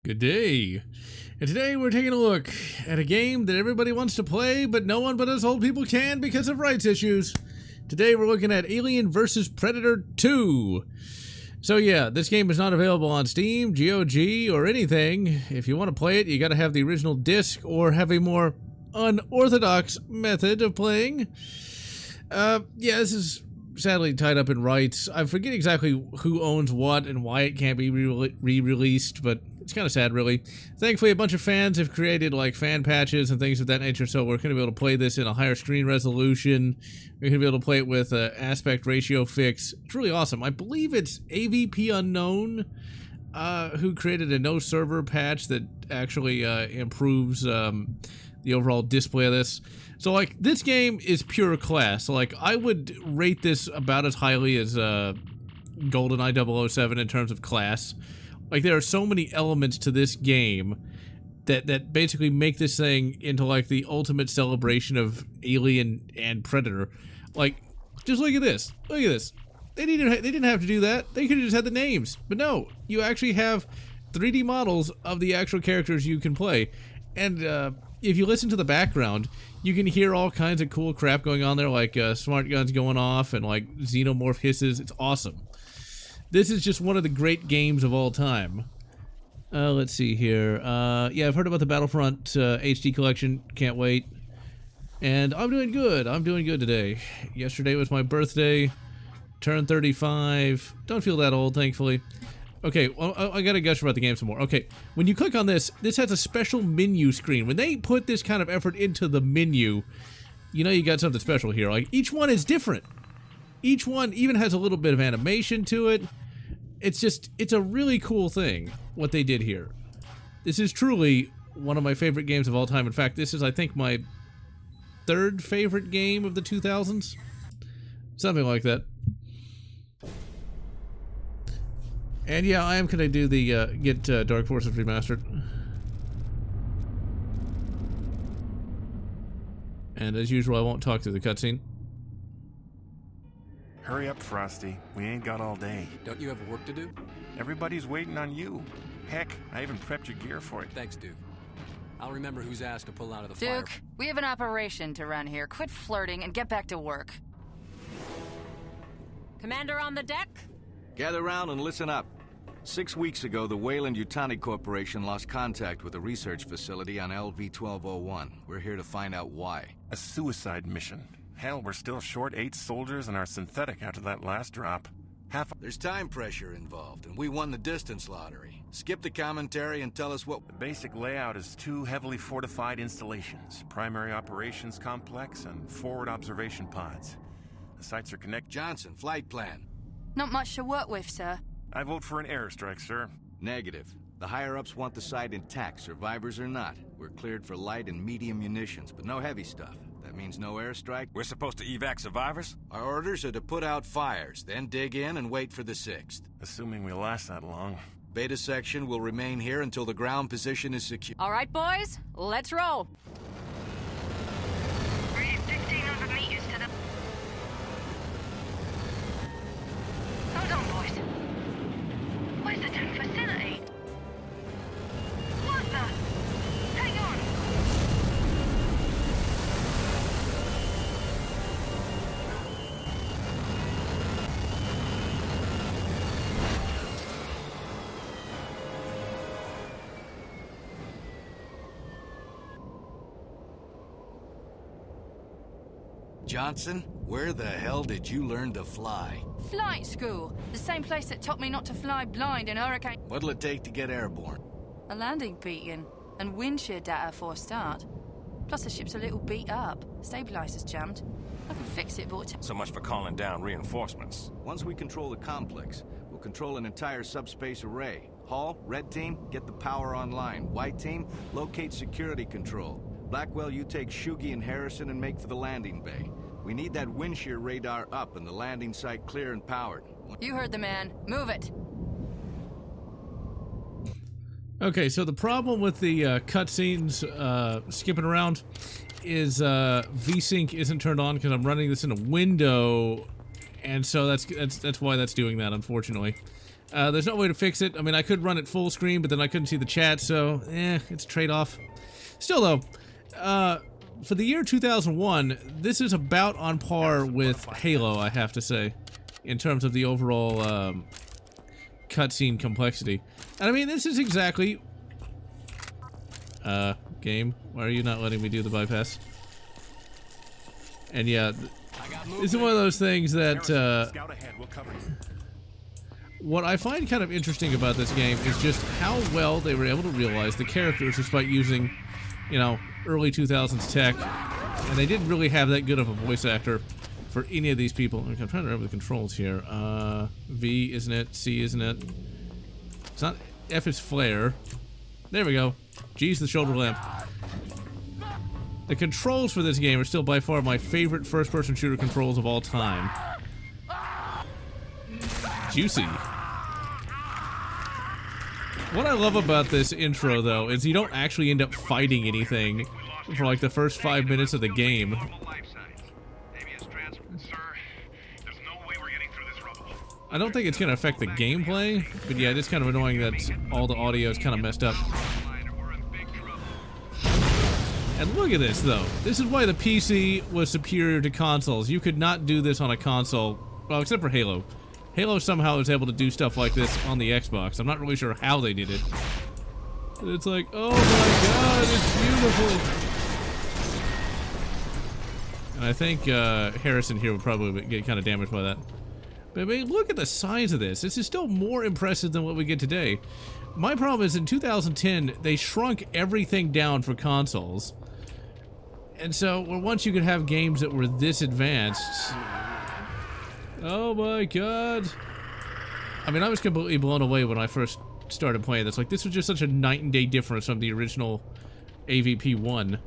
Good day. And today we're taking a look at a game that everybody wants to play, but no one but us old people can because of rights issues. Today we're looking at Alien vs. Predator 2. So yeah, this game is not available on Steam, GOG, or anything. If you want to play it, you gotta have the original disc or have a more unorthodox method of playing. Yeah, this is sadly tied up in rights. I forget exactly who owns what and why it can't be re-released, but it's kind of sad, really. Thankfully, a bunch of fans have created like fan patches and things of that nature, so we're going to be able to play this in a higher screen resolution. We're going to be able to play it with aspect ratio fix. It's really awesome. I believe it's AVP Unknown who created a no server patch that actually improves the overall display of this. So like, this game is pure class. So like, I would rate this about as highly as GoldenEye 007 in terms of class. Like, there are so many elements to this game that basically make this thing into like the ultimate celebration of Alien and Predator. Like, just look at this. Look at this. They didn't have to do that. They could have just had the names. But no, you actually have 3D models of the actual characters you can play. And if you listen to the background, you can hear all kinds of cool crap going on there, like smart guns going off and like Xenomorph hisses. It's awesome. This is just one of the great games of all time. Let's see here. Yeah, I've heard about the Battlefront HD collection. Can't wait. And I'm doing good. I'm doing good today. Yesterday was my birthday. Turned 35. Don't feel that old, thankfully. Okay, well, I gotta gush about the game some more. Okay, when you click on this, this has a special menu screen. When they put this kind of effort into the menu, you know you got something special here. Like, each one is different. Each one even has a little bit of animation to it. It's a really cool thing, what they did here. This is truly one of my favorite games of all time. In fact, this is, I think, my third favorite game of the 2000s. Something like that. And yeah, I am gonna do the, get Dark Forces Remastered. And as usual, I won't talk through the cutscene. Hurry up, Frosty. We ain't got all day. Don't you have work to do? Everybody's waiting on you. Heck, I even prepped your gear for it. Thanks, Duke. I'll remember who's asked to pull out of the fire. Duke, we have an operation to run here. Quit flirting and get back to work. Commander on the deck? Gather round and listen up. 6 weeks ago, the Weyland-Yutani Corporation lost contact with a research facility on LV-1201. We're here to find out why. A suicide mission. Hell, we're still short 8 soldiers and our synthetic after that last drop. There's time pressure involved, and we won the distance lottery. Skip the commentary and tell us what... The basic layout is 2 heavily fortified installations. Primary operations complex and forward observation pods. The sites are connected... Johnson, flight plan. Not much to work with, sir. I vote for an airstrike, sir. Negative. The higher-ups want the site intact, survivors or not. We're cleared for light and medium munitions, but no heavy stuff. That means no airstrike. We're supposed to evac survivors? Our orders are to put out fires, then dig in and wait for the 6th. Assuming we last that long. Beta section will remain here until the ground position is secure. All right, boys, let's roll. We're 1,500 meters to the... Hold on, boys. Where's the tank facility? What the? Hang on. Johnson, where the hell did you learn to fly? Flight school. The same place that taught me not to fly blind in hurricane... What'll it take to get airborne? A landing beacon. And wind shear data for a start. Plus the ship's a little beat up. Stabilizer's jammed. I can fix it, but... So much for calling down reinforcements. Once we control the complex, we'll control an entire subspace array. Hall, red team, get the power online. White team, locate security control. Blackwell, you take Shugi and Harrison and make for the landing bay. We need that wind shear radar up and the landing site clear and powered. You heard the man. Move it. Okay, so the problem with the cutscenes skipping around is VSync isn't turned on because I'm running this in a window, and so that's why that's doing that, unfortunately. There's no way to fix it. I mean, I could run it full screen, but then I couldn't see the chat, so, it's a trade-off. Still, though, for the year 2001, this is about on par with Halo, I have to say, in terms of the overall, cutscene complexity. And I mean, this is exactly... game, why are you not letting me do the bypass? And yeah, this is one of those things that, Scout ahead, we'll cover you. what I find kind of interesting about this game is just how well they were able to realize the characters despite using, you know, early 2000s tech. And they didn't really have that good of a voice actor for any of these people. I'm trying to remember the controls here. V, isn't it? C, isn't it? It's not... F is flare. There we go. G's the shoulder lamp. The controls for this game are still by far my favorite first-person shooter controls of all time. Juicy. What I love about this intro, though, is you don't actually end up fighting anything for like the first 5 minutes of the game. I don't think it's going to affect the gameplay, but yeah, it's kind of annoying that all the audio is kind of messed up. And look at this, though. This is why the PC was superior to consoles. You could not do this on a console, well, except for Halo. Halo somehow was able to do stuff like this on the Xbox. I'm not really sure how they did it. But it's like, oh my god, it's beautiful! And I think Harrison here would probably get kind of damaged by that. But I mean, look at the size of this. This is still more impressive than what we get today. My problem is in 2010, they shrunk everything down for consoles. And so, well, once you could have games that were this advanced... Oh my god. I mean, I was completely blown away when I first started playing this. Like, this was just such a night and day difference from the original AVP-1.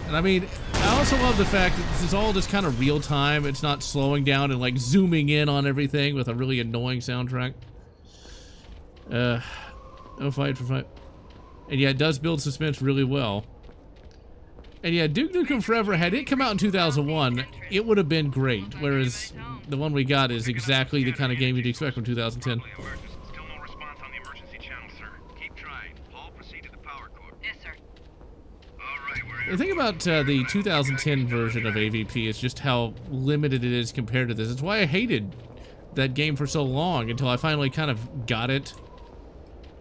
And I mean, I also love the fact that this is all just kind of real time. It's not slowing down and like zooming in on everything with a really annoying soundtrack. No fight for fight. And yeah, it does build suspense really well. And yeah, Duke Nukem Forever, had it come out in 2001, it would have been great. Whereas the one we got is exactly the kind of game you'd expect from 2010. Still no response on the emergency channel, sir. Keep trying. Paul, proceed to the power cord. Yes, sir. All right, we're The thing about the 2010 version of AVP is just how limited it is compared to this. It's why I hated that game for so long until I finally kind of got it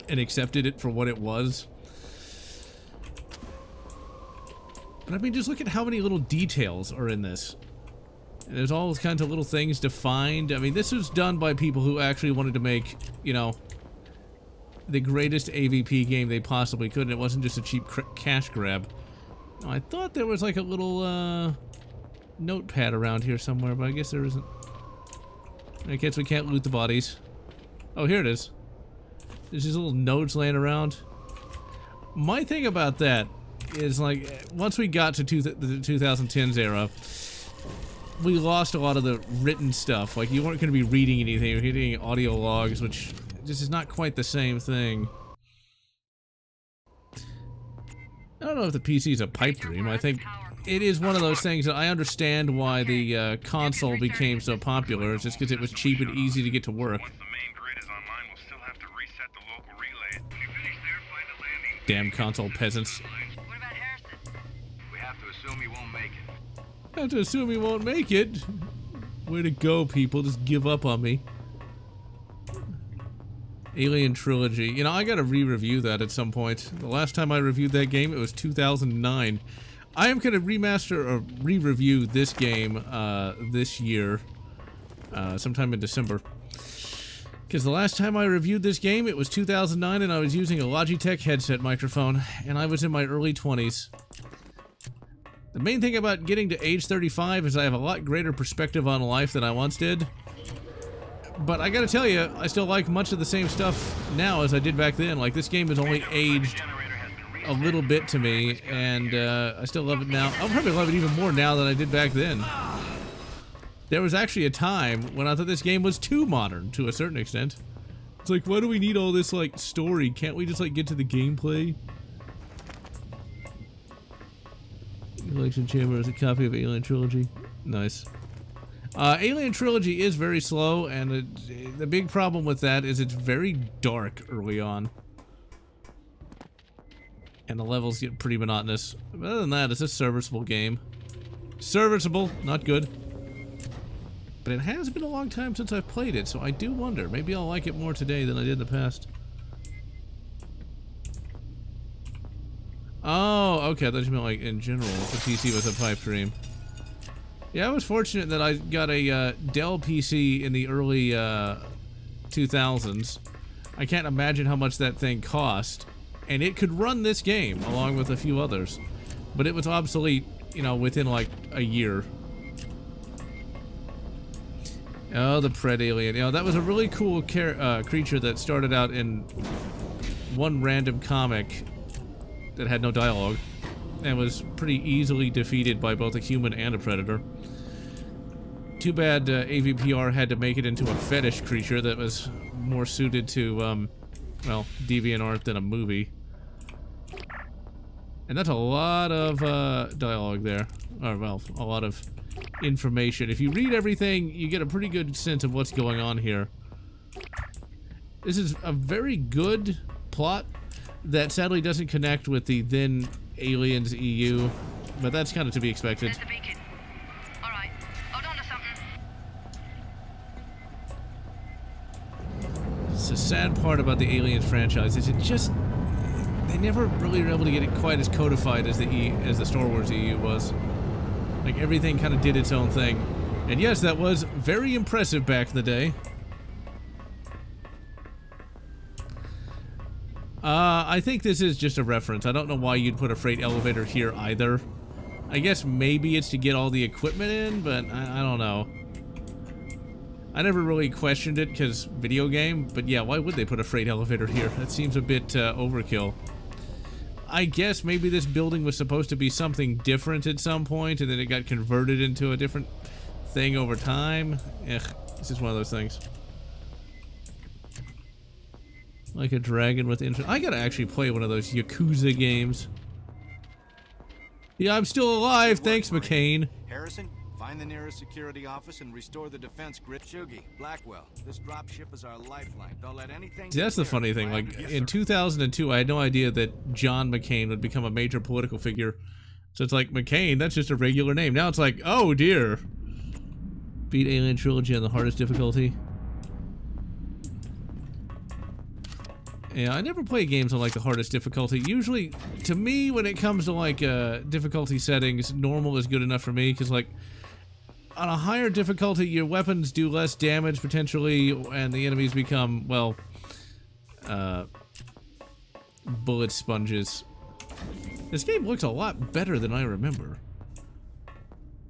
and accepted it for what it was. But I mean, just look at how many little details are in this. And there's all kinds of little things defined. I mean, this was done by people who actually wanted to make, you know, the greatest AVP game they possibly could, and it wasn't just a cheap cash grab. I thought there was like a little notepad around here somewhere, but I guess there isn't. I guess we can't loot the bodies. Oh, here it is. There's these little notes laying around. My thing about that is, like, once we got to the 2010s era, we lost a lot of the written stuff. Like, you weren't going to be reading anything. You were getting audio logs, which just is not quite the same thing. I don't know if the PC is a pipe dream. I think it is one of those things that I understand why the console became so popular. It's just because it was cheap and easy to get to work. Once the main grid is online, we'll still have to reset the local relay. When you finish there, find a landing. Damn console peasants. What about Harrison? We have to assume he won't make it. I have to assume he won't make it. Way to go, people. Just give up on me. Alien Trilogy. You know, I gotta re-review that at some point. The last time I reviewed that game, it was 2009. I am gonna remaster or re-review this game this year, sometime in December. Because the last time I reviewed this game, it was 2009, and I was using a Logitech headset microphone, and I was in my early 20s. The main thing about getting to age 35 is I have a lot greater perspective on life than I once did. But I gotta tell you, I still like much of the same stuff now as I did back then. Like, this game has only aged a little bit to me, and I still love it now. I'll probably love it even more now than I did back then. There was actually a time when I thought this game was too modern, to a certain extent. It's like, why do we need all this, like, story? Can't we just, like, get to the gameplay? Election Chamber is a copy of Alien Trilogy. Nice. Alien Trilogy is very slow, and the big problem with that is it's very dark early on. And the levels get pretty monotonous. But other than that, it's a serviceable game. Serviceable, not good. But it has been a long time since I've played it, so I do wonder. Maybe I'll like it more today than I did in the past. Oh, okay, I thought you meant like in general, the PC was a pipe dream. Yeah, I was fortunate that I got a Dell PC in the early 2000s. I can't imagine how much that thing cost. And it could run this game, along with a few others. But it was obsolete, you know, within like a year. Oh, the Pred Alien. You know, that was a really cool creature that started out in one random comic that had no dialogue. And was pretty easily defeated by both a human and a predator. Too bad AVPR had to make it into a fetish creature that was more suited to, well, DeviantArt than a movie. And that's a lot of dialogue there. Or, well, a lot of information. If you read everything, you get a pretty good sense of what's going on here. This is a very good plot that sadly doesn't connect with the then Aliens EU, but that's kind of to be expected. There's the beacon. All right, hold on to something. It's the sad part about the Aliens franchise is it just they never really were able to get it quite as codified as the Star Wars EU was. Like everything kind of did its own thing, and yes, that was very impressive back in the day. I think this is just a reference. I don't know why you'd put a freight elevator here either. I guess maybe it's to get all the equipment in, but I don't know. I never really questioned it because video game, but yeah, why would they put a freight elevator here? That seems a bit overkill. I guess maybe this building was supposed to be something different at some point, and then it got converted into a different thing over time. Ugh, this is one of those things. Like a dragon with interest. I gotta actually play one of those Yakuza games. Yeah, I'm still alive. Thanks, McCain. Harrison, find the nearest security office and restore the defense grid. Shugi, Blackwell, this dropship is our lifeline. Don't let anything. See, that's the funny thing. Like, in 2002, I had no idea that John McCain would become a major political figure. So it's like, McCain, that's just a regular name. Now it's like, oh dear. Beat Alien Trilogy on the hardest difficulty. Yeah, I never play games on, like, the hardest difficulty. Usually, to me, when it comes to, like, difficulty settings, normal is good enough for me, because, like, on a higher difficulty, your weapons do less damage, potentially, and the enemies become, well, bullet sponges. This game looks a lot better than I remember.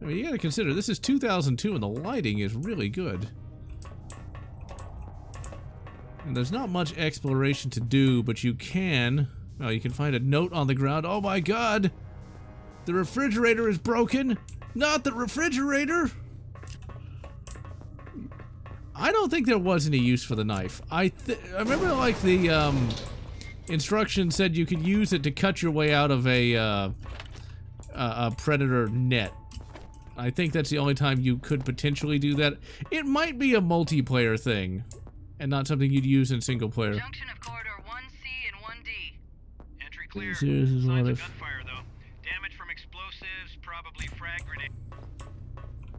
I mean, you gotta consider, this is 2002, and the lighting is really good. And there's not much exploration to do, but you can... Oh, you can find a note on the ground. Oh my god! The refrigerator is broken! Not the refrigerator! I don't think there was any use for the knife. I remember, like, the, instructions said you could use it to cut your way out of a predator net. I think that's the only time you could potentially do that. It might be a multiplayer thing. And not something you'd use in single player. Junction of corridor 1C and 1D. Entry clear. This is Signs what of if... gunfire, though. Damage from explosives, probably frag grenade.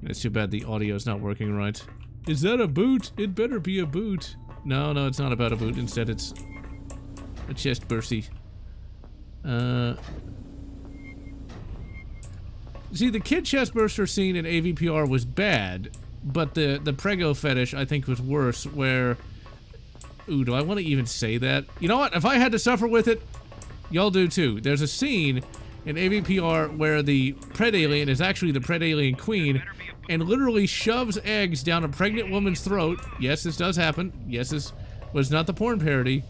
It's too bad the audio's not working right. Is that a boot? It better be a boot. No, it's not about a boot. Instead, it's a chest bursty. See, the kid chest burster scene in AVPR was bad, but the prego fetish, I think, was worse, where... Ooh, do I want to even say that? You know what? If I had to suffer with it, y'all do too. There's a scene in AVPR where the Pred Alien is actually the Pred Alien Queen and literally shoves eggs down a pregnant woman's throat. Yes, this does happen. Yes, this was not the porn parody.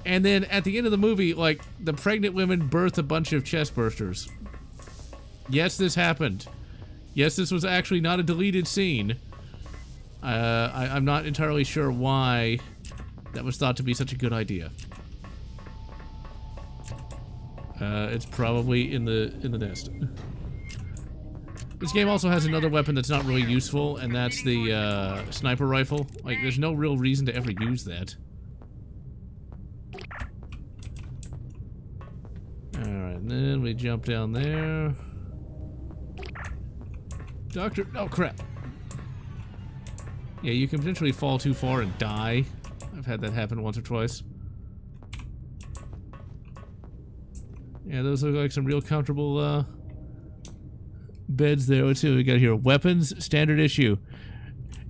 And then at the end of the movie, like, the pregnant women birth a bunch of chest bursters. Yes, this happened. Yes, this was actually not a deleted scene. I'm not entirely sure why that was thought to be such a good idea. It's probably in the nest. This game also has another weapon that's not really useful, and that's the sniper rifle. Like, there's no real reason to ever use that. Alright, and then we jump down there. Doctor, oh crap. Yeah, you can potentially fall too far and die. I've had that happen once or twice. Yeah, those look like some real comfortable beds there. Let's see what we got here. Weapons, standard issue.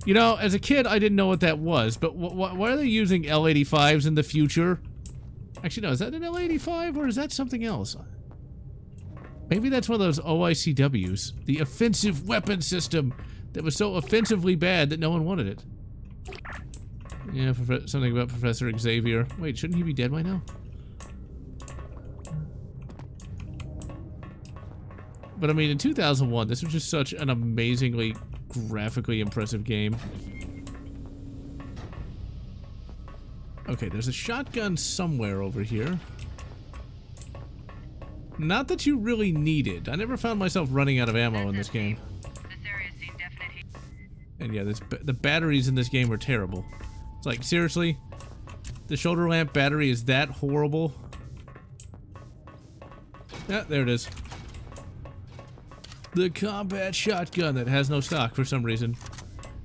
You know, as a kid, I didn't know what that was, but why are they using L85s in the future? Actually, no, is that an L85 or is that something else? Maybe that's one of those OICWs. The offensive weapon system that was so offensively bad that no one wanted it. Yeah, something about Professor Xavier. Wait, shouldn't he be dead by now? But I mean, in 2001, this was just such an amazingly graphically impressive game. Okay, there's a shotgun somewhere over here. Not that you really need it. I never found myself running out of ammo in this game. And yeah, the batteries in this game are terrible. It's like, seriously? The shoulder lamp battery is that horrible? Yeah, there it is. The combat shotgun that has no stock for some reason.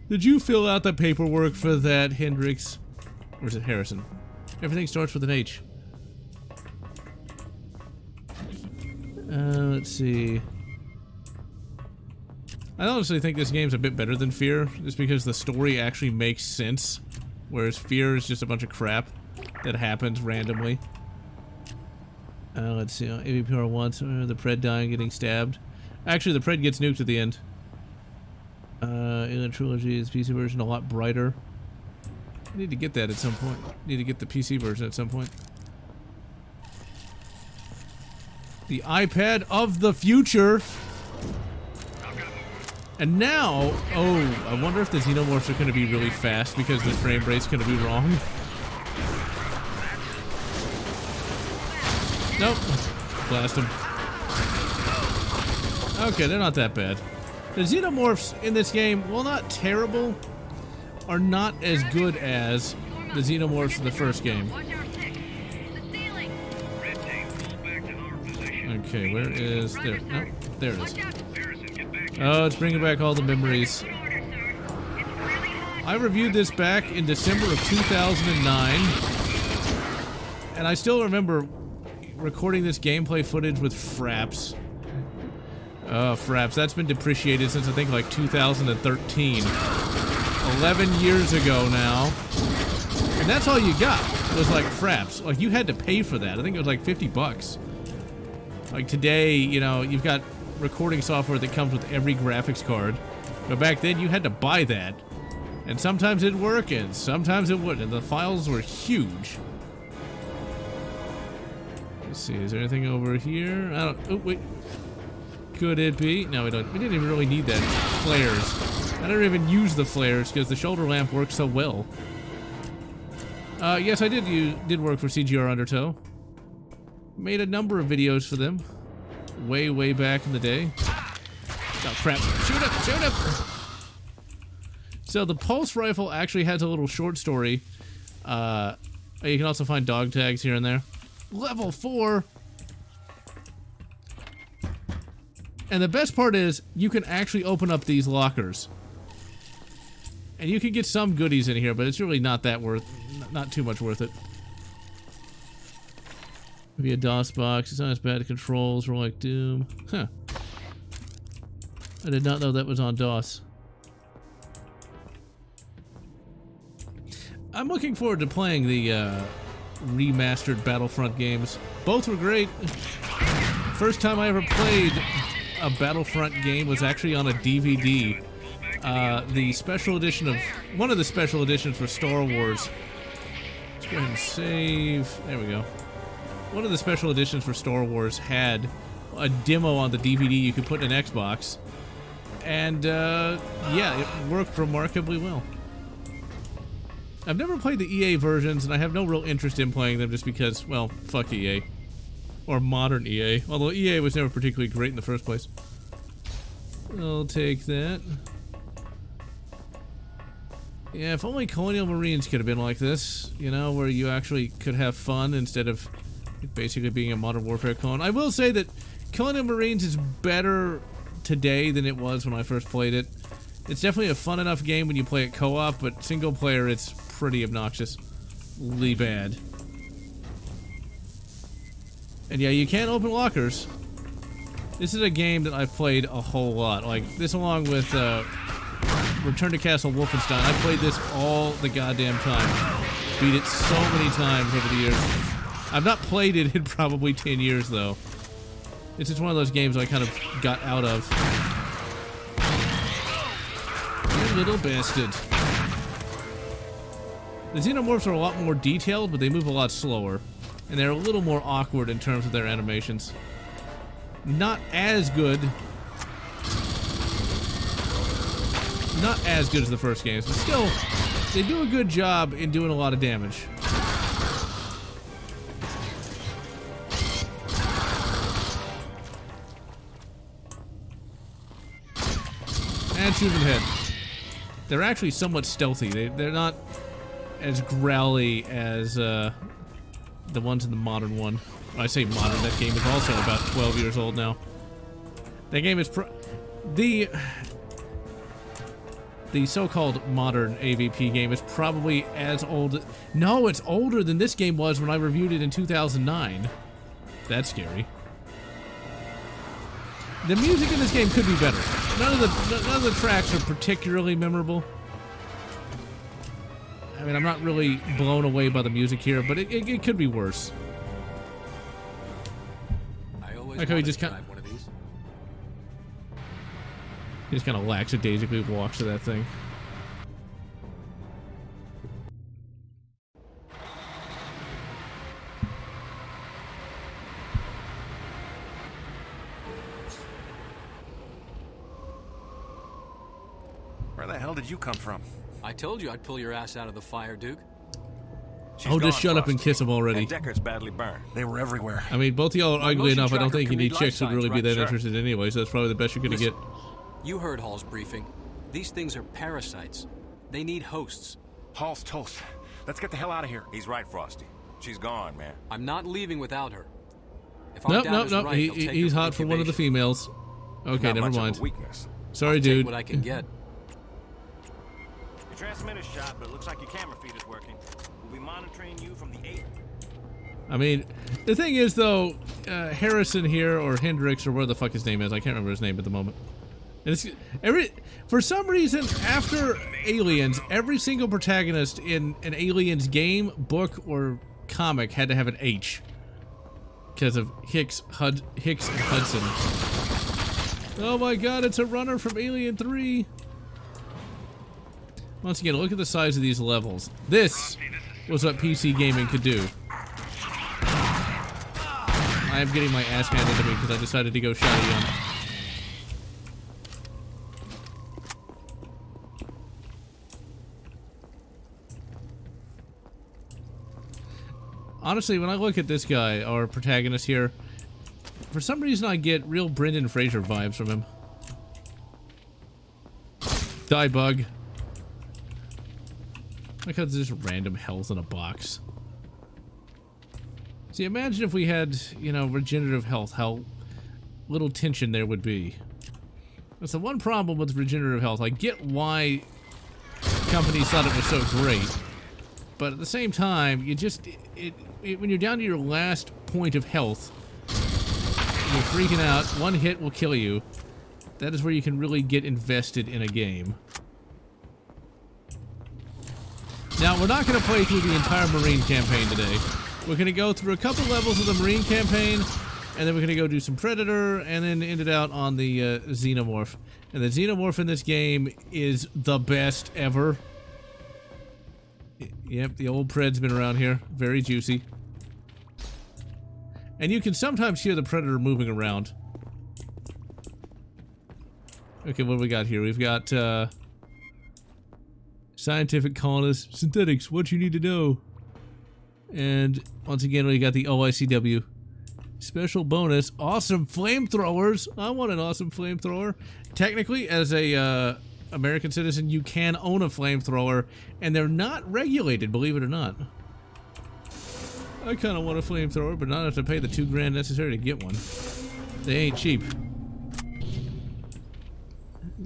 Did you fill out the paperwork for that, Hendricks? Or is it Harrison? Everything starts with an H. Let's see. I honestly think this game's a bit better than Fear, just because the story actually makes sense, whereas Fear is just a bunch of crap that happens randomly. Let's see. AVPR once, the Pred dying, getting stabbed. Actually, the Pred gets nuked at the end. Alien Trilogy's PC version a lot brighter. I need to get that at some point. Need to get the PC version at some point. The iPad of the future. And now, oh, I wonder if the Xenomorphs are going to be really fast because the frame rate's going to be wrong. Nope. Blast them. Okay, they're not that bad. The Xenomorphs in this game, while not terrible, are not as good as the Xenomorphs in the first game. Okay, where is... there? Nope, there it is. Oh, it's bringing back all the memories. I reviewed this back in December of 2009, and I still remember recording this gameplay footage with Fraps. Oh, Fraps, that's been depreciated since I think like 2013. 11 years ago now. And that's all you got, was like Fraps. Like, you had to pay for that. I think it was like 50 bucks. Like today, you know, you've got recording software that comes with every graphics card. But back then, you had to buy that. And sometimes it'd work, and sometimes it wouldn't. And the files were huge. Let's see, is there anything over here? I don't... oh, wait. Could it be? No, we don't. We didn't even really need that. Flares. I don't even use the flares because the shoulder lamp works so well. Yes, I did work for CGR Undertow. Made a number of videos for them. Way back in the day. Oh, crap. Shoot him! Shoot him! So the pulse rifle actually has a little short story. You can also find dog tags here and there. Level 4! And the best part is, you can actually open up these lockers. And you can get some goodies in here, but it's really not that not too much worth it. Maybe a DOS box, it's not as bad. Controls were like Doom. Huh. I did not know that was on DOS. I'm looking forward to playing the remastered Battlefront games. Both were great. First time I ever played a Battlefront game was actually on a DVD. The special edition of... one of the special editions for Star Wars. Let's go ahead and save. There we go. One of the special editions for Star Wars had a demo on the DVD you could put in an Xbox. And, yeah, it worked remarkably well. I've never played the EA versions, and I have no real interest in playing them just because, well, fuck EA. Or modern EA. Although EA was never particularly great in the first place. I'll take that. Yeah, if only Colonial Marines could have been like this, you know, where you actually could have fun instead of basically being a Modern Warfare clone. I will say that Colonial Marines is better today than it was when I first played it. It's definitely a fun enough game when you play it co-op, but single player it's pretty obnoxiously bad. And yeah, you can't open lockers. This is a game that I've played a whole lot. Like, this along with Return to Castle Wolfenstein. I played this all the goddamn time. Beat it so many times over the years. I've not played it in probably 10 years, though. It's just one of those games I kind of got out of. You little bastard. The Xenomorphs are a lot more detailed, but they move a lot slower. And they're a little more awkward in terms of their animations. Not as good. Not as good as the first games, but still, they do a good job in doing a lot of damage. And shoot in the head. They're actually somewhat stealthy. They're not as growly as the ones in the modern one. When I say modern, that game is also about 12 years old now. That game is the so-called modern AVP game is probably as old. No, it's older than this game was when I reviewed it in 2009. That's scary. The music in this game could be better. None of the tracks are particularly memorable. I mean, I'm not really blown away by the music here, but it could be worse. I always Like how he just kind of one of these. He just kind of lackadaisically walks to that thing. Where the hell did you come from? I told you I'd pull your ass out of the fire, Duke. She's Oh, just gone, shut up and Frosty. kiss him already. And Deckard's badly burned. They were everywhere. I mean, both of y'all are ugly motion enough. I don't tracker think can any read chicks life would really be signs, that right? Sure. interested anyway, so that's probably the best you're gonna get. You heard Hall's briefing. These things are parasites. They need hosts. Hall's toast. Let's get the hell out of here. He's right, Frosty. She's gone, man. I'm not leaving without her. If our Nope, dad nope, is nope. right, he'll take He's her hot for one of the incubation. females. Okay, Not never much of a mind. weakness. Sorry, Take dude. what I can get. Your transmitter's shot, but it looks like your camera feed is working. We'll be monitoring you from the 8. I mean, the thing is, though, Harrison here, or Hendrix, or where the fuck his name is, I can't remember his name at the moment. And it's, for some reason, after Aliens, every single protagonist in an Aliens game, book, or comic had to have an H. Because of Hicks and Hudson. Oh my god, it's a runner from Alien 3! Once again, look at the size of these levels. This was what PC gaming could do. I am getting my ass handed to me because I decided to go shotty on. Honestly, when I look at this guy, our protagonist here, for some reason I get real Brendan Fraser vibes from him. Die, bug. Like how there's just random health in a box. See, imagine if we had, you know, regenerative health, how little tension there would be. That's the one problem with regenerative health. I get why companies thought it was so great, but at the same time, you just, when you're down to your last point of health, you're freaking out, one hit will kill you. That is where you can really get invested in a game. Now, we're not going to play through the entire Marine campaign today. We're going to go through a couple levels of the Marine campaign, and then we're going to go do some Predator, and then end it out on the Xenomorph. And the Xenomorph in this game is the best ever. Yep, the old Pred's been around here. Very juicy. And you can sometimes hear the Predator moving around. Okay, what do we got here? We've got, scientific colonists, synthetics, what you need to know. And once again, we got the OICW, Special bonus, awesome flamethrowers. I want an awesome flamethrower. Technically, as a American citizen, you can own a flamethrower, and they're not regulated, believe it or not. I kind of want a flamethrower, but not have to pay the $2 grand necessary to get one. They ain't cheap.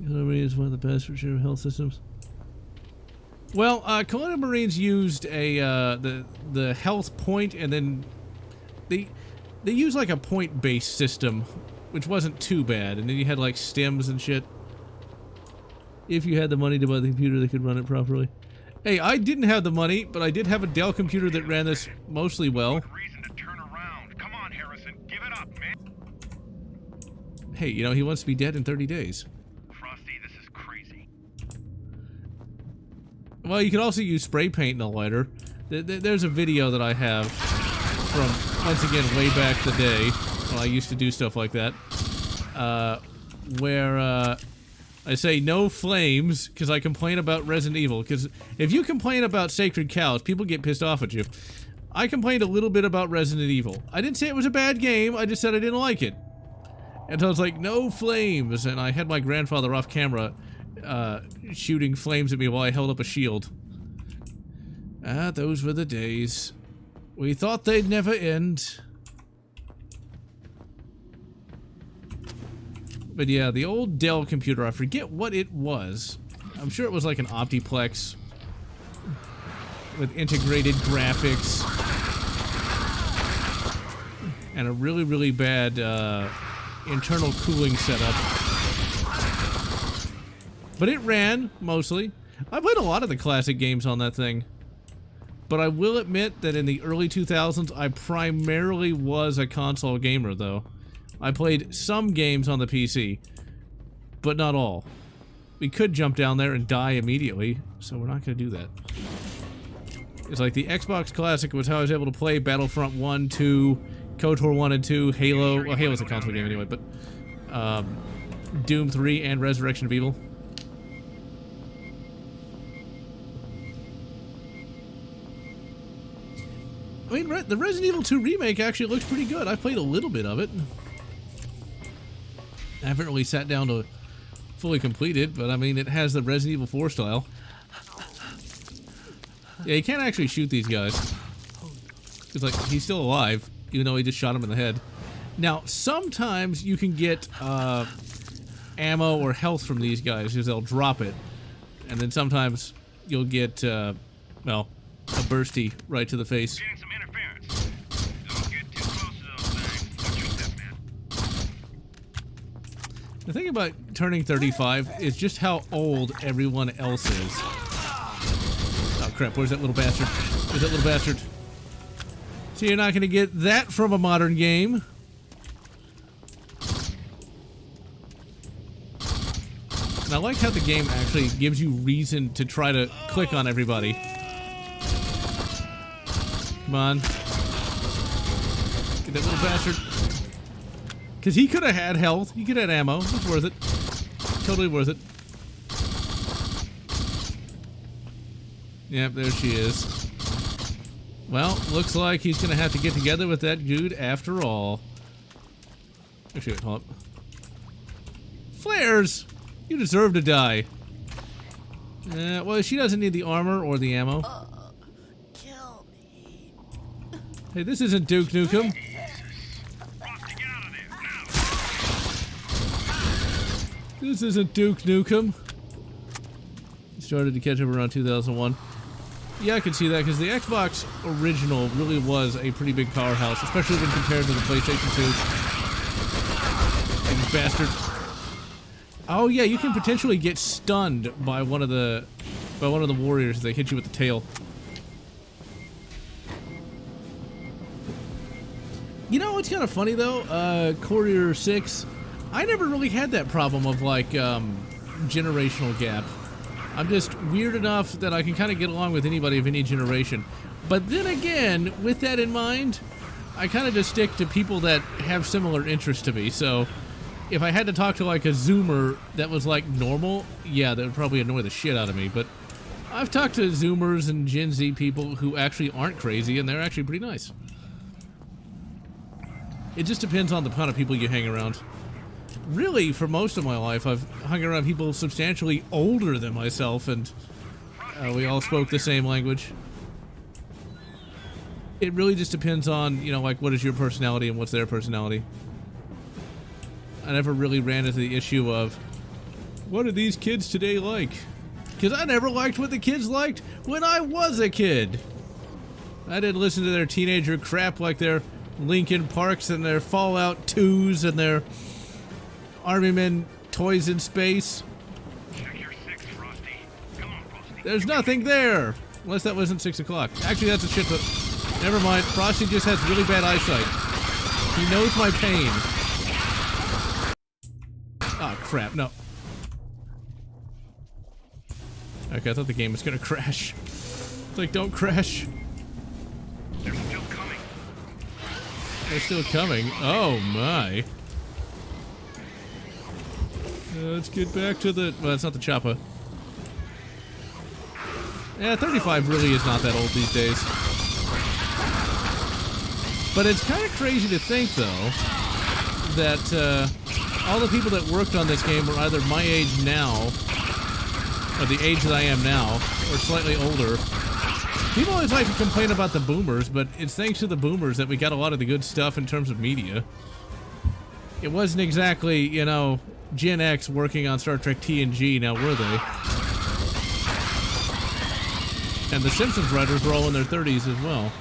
Army is one of the best for sure health systems. Well, Colonial Marines used a the health point, and then they used like a point-based system, which wasn't too bad. And then you had like stims and shit. If you had the money to buy the computer that could run it properly. Hey, I didn't have the money, but I did have a Dell computer that ran this mostly well. Reason to turn around. Come on, Harrison, give it up, man. Hey, you know, he wants to be dead in 30 days. Frosty, this is crazy. Well, you can also use spray paint in a lighter. There's a video that I have from, once again, way back the day when I used to do stuff like that, where I say no flames because I complain about Resident Evil. Because if you complain about Sacred Cows, people get pissed off at you. I complained a little bit about Resident Evil. I didn't say it was a bad game, I just said I didn't like it. And so I was like, no flames, and I had my grandfather off camera shooting flames at me while I held up a shield. Ah, those were the days. We thought they'd never end. But yeah, the old Dell computer, I forget what it was. I'm sure it was like an Optiplex with integrated graphics and a really, really bad internal cooling setup. But it ran, mostly. I played a lot of the classic games on that thing. But I will admit that in the early 2000s, I primarily was a console gamer, though. I played some games on the PC, but not all. We could jump down there and die immediately, so we're not going to do that. It's like the Xbox Classic was how I was able to play Battlefront 1, 2, KOTOR 1 and 2, Halo. Well, Halo's a console game anyway, but Doom 3 and Resurrection of Evil. I mean, the Resident Evil 2 remake actually looks pretty good. I played a little bit of it. I haven't really sat down to fully complete it, but I mean, it has the Resident Evil 4 style. Yeah, you can't actually shoot these guys. It's like, he's still alive, even though he just shot him in the head. Now, sometimes you can get ammo or health from these guys, because they'll drop it. And then sometimes you'll get, well, a bursty right to the face. Getting some interference. Don't get too close to those things. Watch your step, man. The thing about turning 35 is just how old everyone else is. Oh crap, where's that little bastard? Where's that little bastard? So you're not going to get that from a modern game. And I like how the game actually gives you reason to try to click on everybody. Come on. Get that little bastard. Because he could have had health. He could have had ammo. It's worth it. Totally worth it. Yep, there she is. Well, looks like he's going to have to get together with that dude after all. Actually, wait, hold up. Flares! You deserve to die. Well, she doesn't need the armor or the ammo. Kill me. Hey, this isn't Duke Nukem. Frosty, get out of there, now! This isn't Duke Nukem. Started to catch up around 2001. Yeah, I can see that, because the Xbox original really was a pretty big powerhouse, especially when compared to the PlayStation 2. You bastard. Oh yeah, you can potentially get stunned by one of the warriors if they hit you with the tail. You know what's kind of funny though? Courier 6, I never really had that problem of like generational gap. I'm just weird enough that I can kind of get along with anybody of any generation. But then again, with that in mind, I kind of just stick to people that have similar interests to me. So if I had to talk to like a Zoomer that was like normal, yeah, that would probably annoy the shit out of me. But I've talked to Zoomers and Gen Z people who actually aren't crazy, and they're actually pretty nice. It just depends on the kind of people you hang around. Really, for most of my life, I've hung around people substantially older than myself, and we all spoke the same language. It really just depends on, you know, like, what is your personality and what's their personality. I never really ran into the issue of, what are these kids today like? Because I never liked what the kids liked when I was a kid. I didn't listen to their teenager crap like their Linkin Parks and their Fallout 2s and their Army Men Toys in Space. Check your 6, Frosty. Come on, Frosty. There's nothing there! Unless that wasn't 6 o'clock. Actually, that's a shit. Never mind. Frosty just has really bad eyesight. He knows my pain. Oh, crap. No. Okay, I thought the game was gonna crash. It's like, don't crash. They're still coming. They're still coming. Oh, my. Let's get back to the... Well, it's not the chopper. Yeah, 35 really is not that old these days. But it's kind of crazy to think, though, that all the people that worked on this game were either my age now, or the age that I am now, or slightly older. People always like to complain about the boomers, but it's thanks to the boomers that we got a lot of the good stuff in terms of media. It wasn't exactly, you know, Gen X working on Star Trek TNG, now were they? And the Simpsons writers were all in their 30s as well.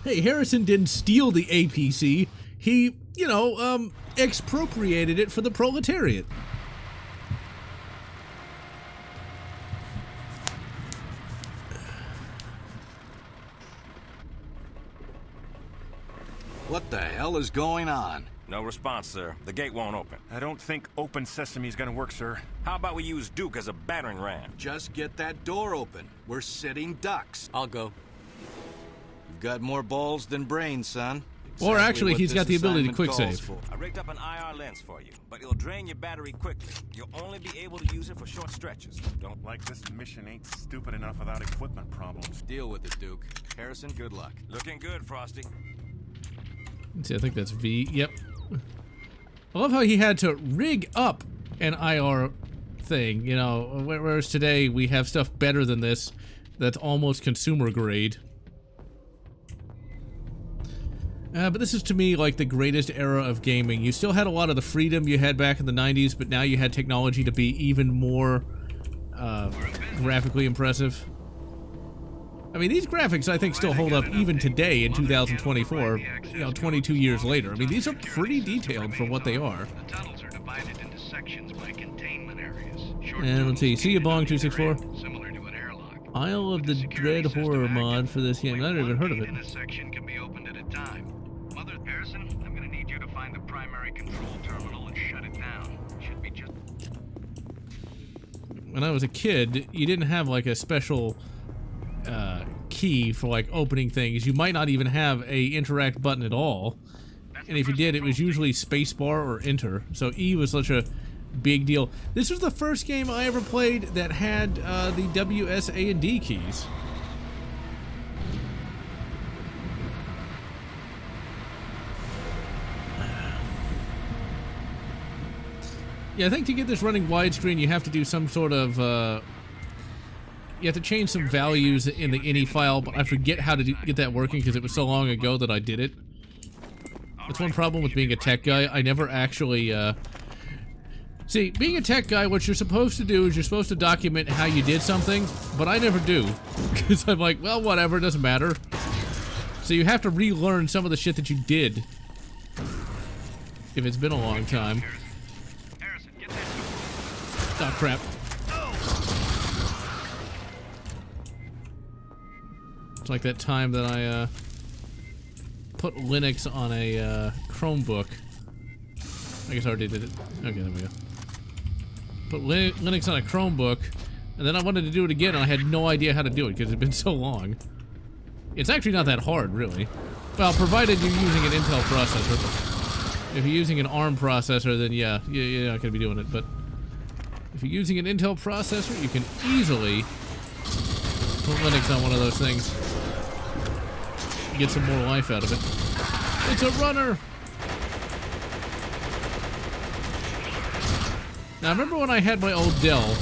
Hey, Harrison didn't steal the APC. He, you know, expropriated it for the proletariat. What the hell is going on? No response, sir. The gate won't open. I don't think open sesame is gonna work, sir. How about we use Duke as a battering ram? Just get that door open. We're sitting ducks. I'll go. You've got more balls than brains, son. Or actually, what he's got this the ability to assignment quick calls save. for. I rigged up an IR lens for you, but it'll drain your battery quickly. You'll only be able to use it for short stretches. Don't like this mission ain't stupid enough without equipment problems. Deal with it, Duke. Harrison, good luck. Looking good, Frosty. Let's see, I think that's V. Yep. I love how he had to rig up an IR thing, you know, whereas today we have stuff better than this that's almost consumer grade. But this is, to me, like the greatest era of gaming. You still had a lot of the freedom you had back in the 90s, but now you had technology to be even more graphically impressive. I mean, these graphics, I think, still hold up even today in 2024, you know, 22 years later. I mean, these are pretty detailed for what they are. The tunnels are divided into sections by containment areas. And let's see, see you bong 264. Similar to an airlock. Isle of the Dread horror mod for this game. I've never even heard of it. In a section can be opened at a time. Mother Harrison, I'm gonna need you to find the primary control terminal and shut it down. Should be just... When I was a kid, you didn't have like a special key for like opening things. You might not even have a interact button at all. And if you did, it was usually spacebar or enter. So E was such a big deal. This was the first game I ever played that had the W, S, A, and D keys. Yeah, I think to get this running widescreen, you have to do some sort of, you have to change some values in the INI file, but I forget how to get that working because it was so long ago that I did it. That's one problem with being a tech guy. I never actually, see, being a tech guy, what you're supposed to do is you're supposed to document how you did something, but I never do. Because I'm like, well, whatever, it doesn't matter. So you have to relearn some of the shit that you did. If it's been a long time. Harrison, get that door. Oh, crap. It's like that time that I, put Linux on a Chromebook. I guess I already did it. Okay, there we go. Put Linux on a Chromebook, and then I wanted to do it again, and I had no idea how to do it because it's been so long. It's actually not that hard, really. Well, provided you're using an Intel processor. If you're using an ARM processor, then yeah, you're not going to be doing it. But if you're using an Intel processor, you can easily put Linux on one of those things. Get some more life out of it. It's a runner! Now, I remember when I had my old Dell,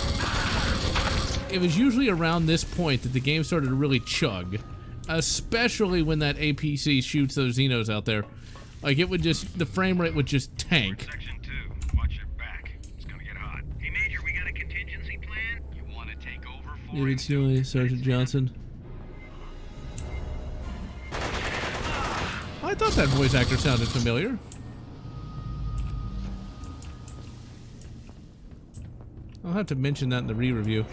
it was usually around this point that the game started to really chug. Especially when that APC shoots those Xenos out there. Like, it would just, the frame rate would just tank. Section 2, watch your back. It's gonna get hot. Hey, Major, we got a contingency plan? You want to take over for Yeah, it's really Sergeant Johnson. I thought that voice actor sounded familiar. I'll have to mention that in the re-review.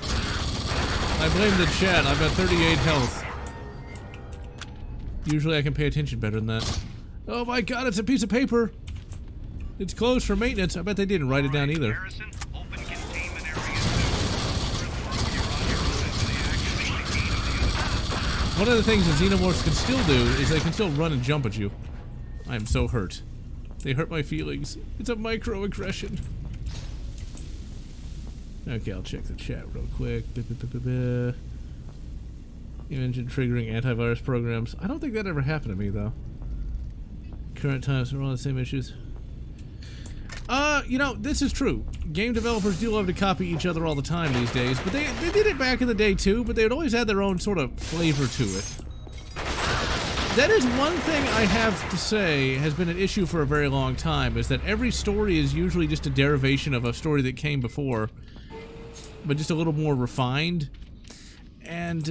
I blame the chat. I've got 38 health. Usually I can pay attention better than that. Oh my god, it's a piece of paper! It's closed for maintenance. I bet they didn't write it down either. Harrison, open containment area 2. One of the things that Xenomorphs can still do is they can still run and jump at you. I am so hurt. They hurt my feelings. It's a microaggression. Okay, I'll check the chat real quick. You mentioned triggering antivirus programs. I don't think that ever happened to me, though. Current times are all the same issues. You know, this is true. Game developers do love to copy each other all the time these days, but they did it back in the day, too, but they would always add their own sort of flavor to it. That is one thing I have to say has been an issue for a very long time, is that every story is usually just a derivation of a story that came before, but just a little more refined. And,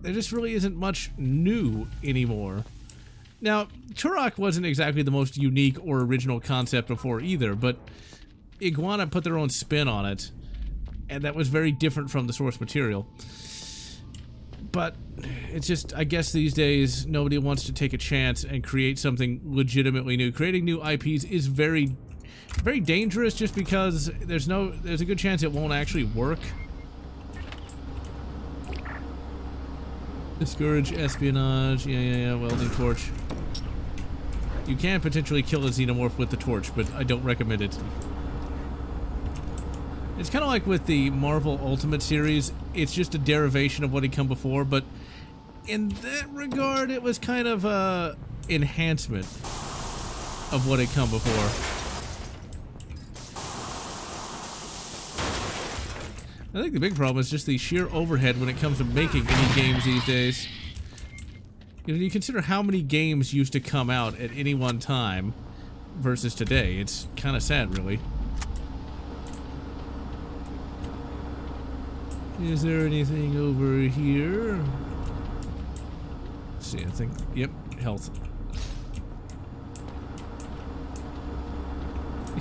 there just really isn't much new anymore. Now, Turok wasn't exactly the most unique or original concept before either, but Iguana put their own spin on it, and that was very different from the source material. But it's just, I guess these days, nobody wants to take a chance and create something legitimately new. Creating new IPs is very, very dangerous just because there's a good chance it won't actually work. Discourage espionage, yeah, welding torch. You can potentially kill a Xenomorph with the torch, but I don't recommend it. It's kind of like with the Marvel Ultimate series, it's just a derivation of what had come before, but in that regard, it was kind of a enhancement of what had come before. I think the big problem is just the sheer overhead when it comes to making any games these days. You know, you consider how many games used to come out at any one time versus today. It's kind of sad, really. Is there anything over here? Let's see, I think, yep, health.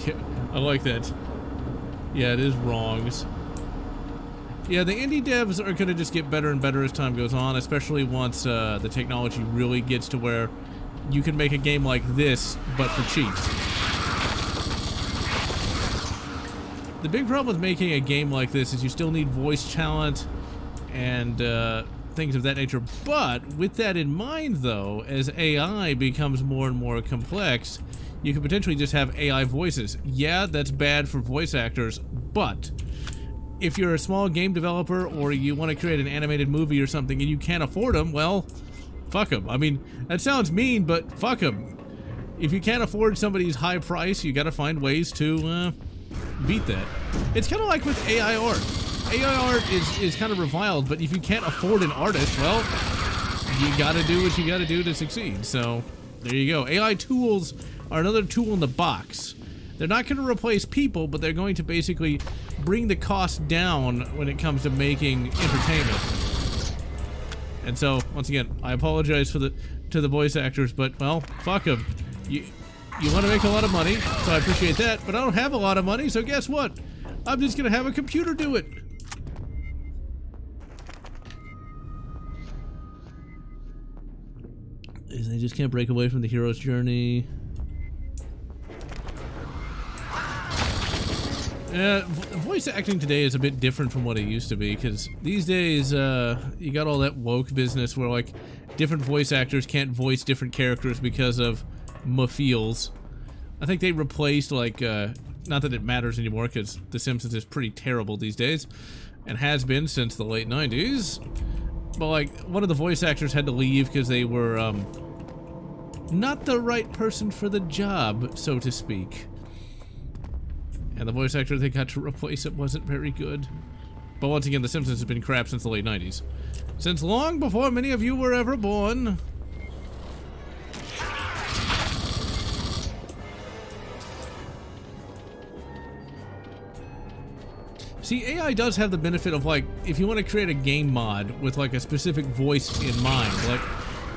Yeah, I like that. Yeah, it is wrongs. Yeah, the indie devs are going to just get better and better as time goes on, especially once the technology really gets to where you can make a game like this, but for cheap. The big problem with making a game like this is you still need voice talent and things of that nature. But with that in mind, though, as AI becomes more and more complex, you can potentially just have AI voices. Yeah, that's bad for voice actors, but if you're a small game developer or you want to create an animated movie or something and you can't afford them, well, fuck them. I mean, that sounds mean, but fuck them. If you can't afford somebody's high price, you gotta find ways to beat that. It's kind of like with AI art. AI art is kind of reviled, but if you can't afford an artist, well, you gotta do what you gotta do to succeed. So, there you go. AI tools are another tool in the box. They're not going to replace people, but they're going to basically bring the cost down when it comes to making entertainment. And so, once again, I apologize to the voice actors, but, well, fuck them. You want to make a lot of money, so I appreciate that, but I don't have a lot of money, so guess what? I'm just going to have a computer do it. They just can't break away from the hero's journey. Voice acting today is a bit different from what it used to be, because these days, you got all that woke business where, like, different voice actors can't voice different characters because of feels. I think they replaced, like, not that it matters anymore, because The Simpsons is pretty terrible these days, and has been since the late 90s. But, like, one of the voice actors had to leave because they were, not the right person for the job, so to speak. And the voice actor they got to replace it wasn't very good. But once again, The Simpsons has been crap since the late 90s. Since long before many of you were ever born. See, AI does have the benefit of, like, if you want to create a game mod with, like, a specific voice in mind, like,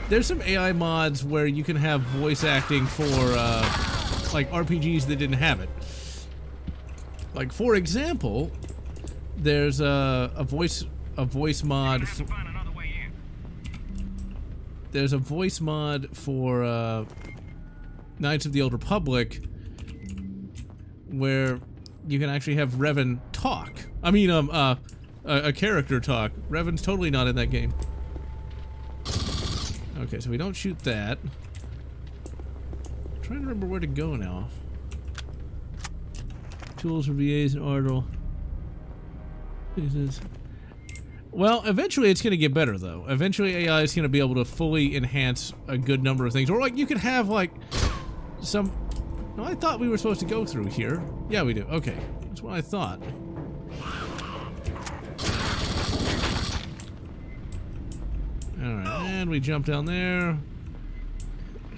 there's some AI mods where you can have voice acting for, like, RPGs that didn't have it. Like, for example, there's a voice mod. There's a voice mod for Knights of the Old Republic where you can actually have Revan talk. I mean, a character talk. Revan's totally not in that game. Okay, so we don't shoot that. I'm trying to remember where to go now. Tools for VAs and Ardle. Well, eventually it's going to get better, though. Eventually AI is going to be able to fully enhance a good number of things. Or, like, you could have, like, some... No, I thought we were supposed to go through here. Yeah, we do. Okay. That's what I thought. Alright, and we jump down there.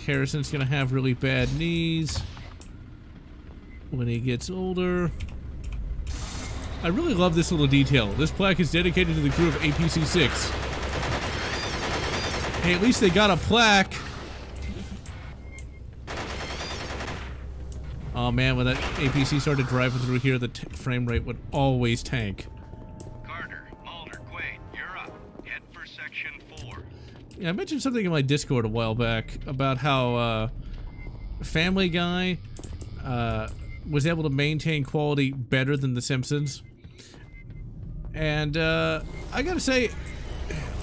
Harrison's going to have really bad knees when he gets older. I really love this little detail. This plaque is dedicated to the crew of APC-6. Hey, at least they got a plaque. Oh man, when that APC started driving through here, the frame rate would always tank. Carter, Mulder, Quaid, you're up. Head for section 4. Yeah, I mentioned something in my Discord a while back about how Family Guy was able to maintain quality better than The Simpsons. And I gotta say,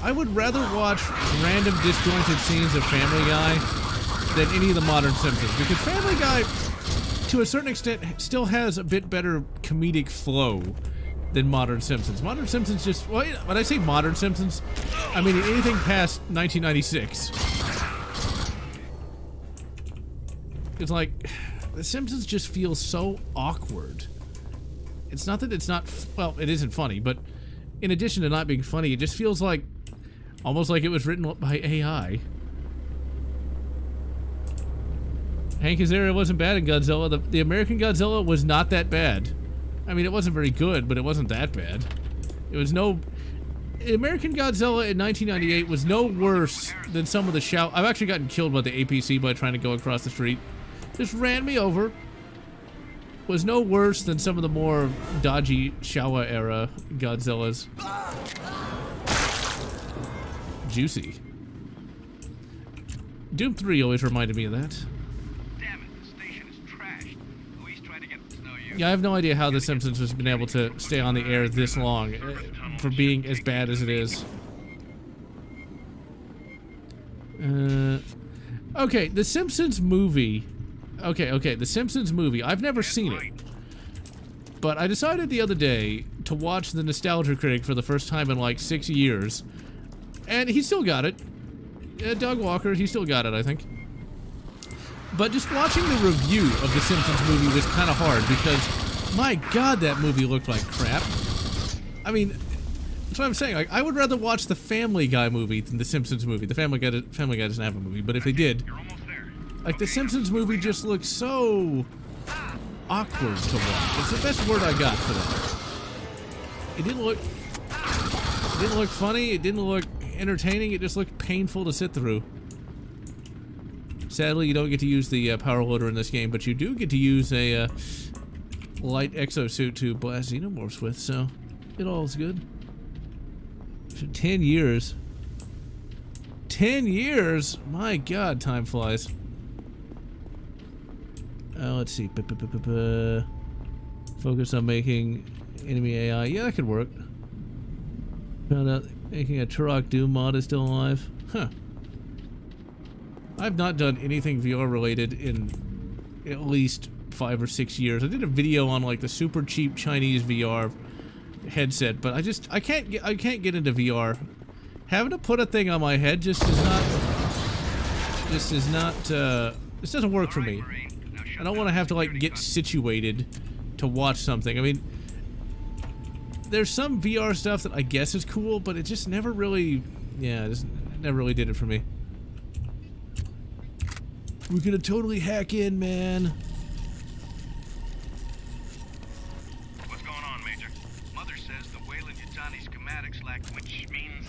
I would rather watch random disjointed scenes of Family Guy than any of the modern Simpsons, because Family Guy, to a certain extent, still has a bit better comedic flow than modern Simpsons. Modern Simpsons just, well, when I say modern Simpsons, I mean anything past 1996. It's like, The Simpsons just feels so awkward. It's not that it's not, well, it isn't funny, but in addition to not being funny, it just feels like, almost like it was written by AI. Hank Azaria wasn't bad in Godzilla. The American Godzilla was not that bad. I mean, it wasn't very good, but it wasn't that bad. It was no... American Godzilla in 1998 was no worse than some of the shout... I've actually gotten killed by the APC by trying to go across the street. Just ran me over. Was no worse than some of the more dodgy Showa era Godzillas. Juicy. Doom 3 always reminded me of that. Damn it, the station is trashed. Luis tried to get no use. Yeah, I have no idea how The Simpsons has been able to stay on the air this long for being as bad as it is. Okay, The Simpsons movie. Okay, The Simpsons movie. I've never seen it. But I decided the other day to watch the Nostalgia Critic for the first time in like 6 years. And he still got it. Doug Walker, he still got it, I think. But just watching the review of The Simpsons movie was kind of hard because, my god, that movie looked like crap. I mean, that's what I'm saying. Like, I would rather watch the Family Guy movie than The Simpsons movie. The Family Guy doesn't have a movie, but if they did... Like, The Simpsons movie just looks so awkward to watch. It's the best word I got for that. It didn't look funny, it didn't look entertaining, it just looked painful to sit through. Sadly, you don't get to use the power loader in this game, but you do get to use a light exosuit to blast Xenomorphs with, so it all is good. So 10 years. 10 years? My god, time flies. Let's see. Focus on making enemy AI. Yeah, that could work. Found out making a Turok Doom mod is still alive. Huh. I've not done anything VR related in at least 5 or 6 years. I did a video on like the super cheap Chinese VR headset, but I can't get into VR. Having to put a thing on my head just doesn't work for me. I don't want to have to like get situated to watch something. I mean, there's some VR stuff that I guess is cool, but it just never really, yeah, just never really did it for me. We're gonna totally hack in, man. What's going on, Major? Mother says the Weyland-Yutani schematics lack, which means,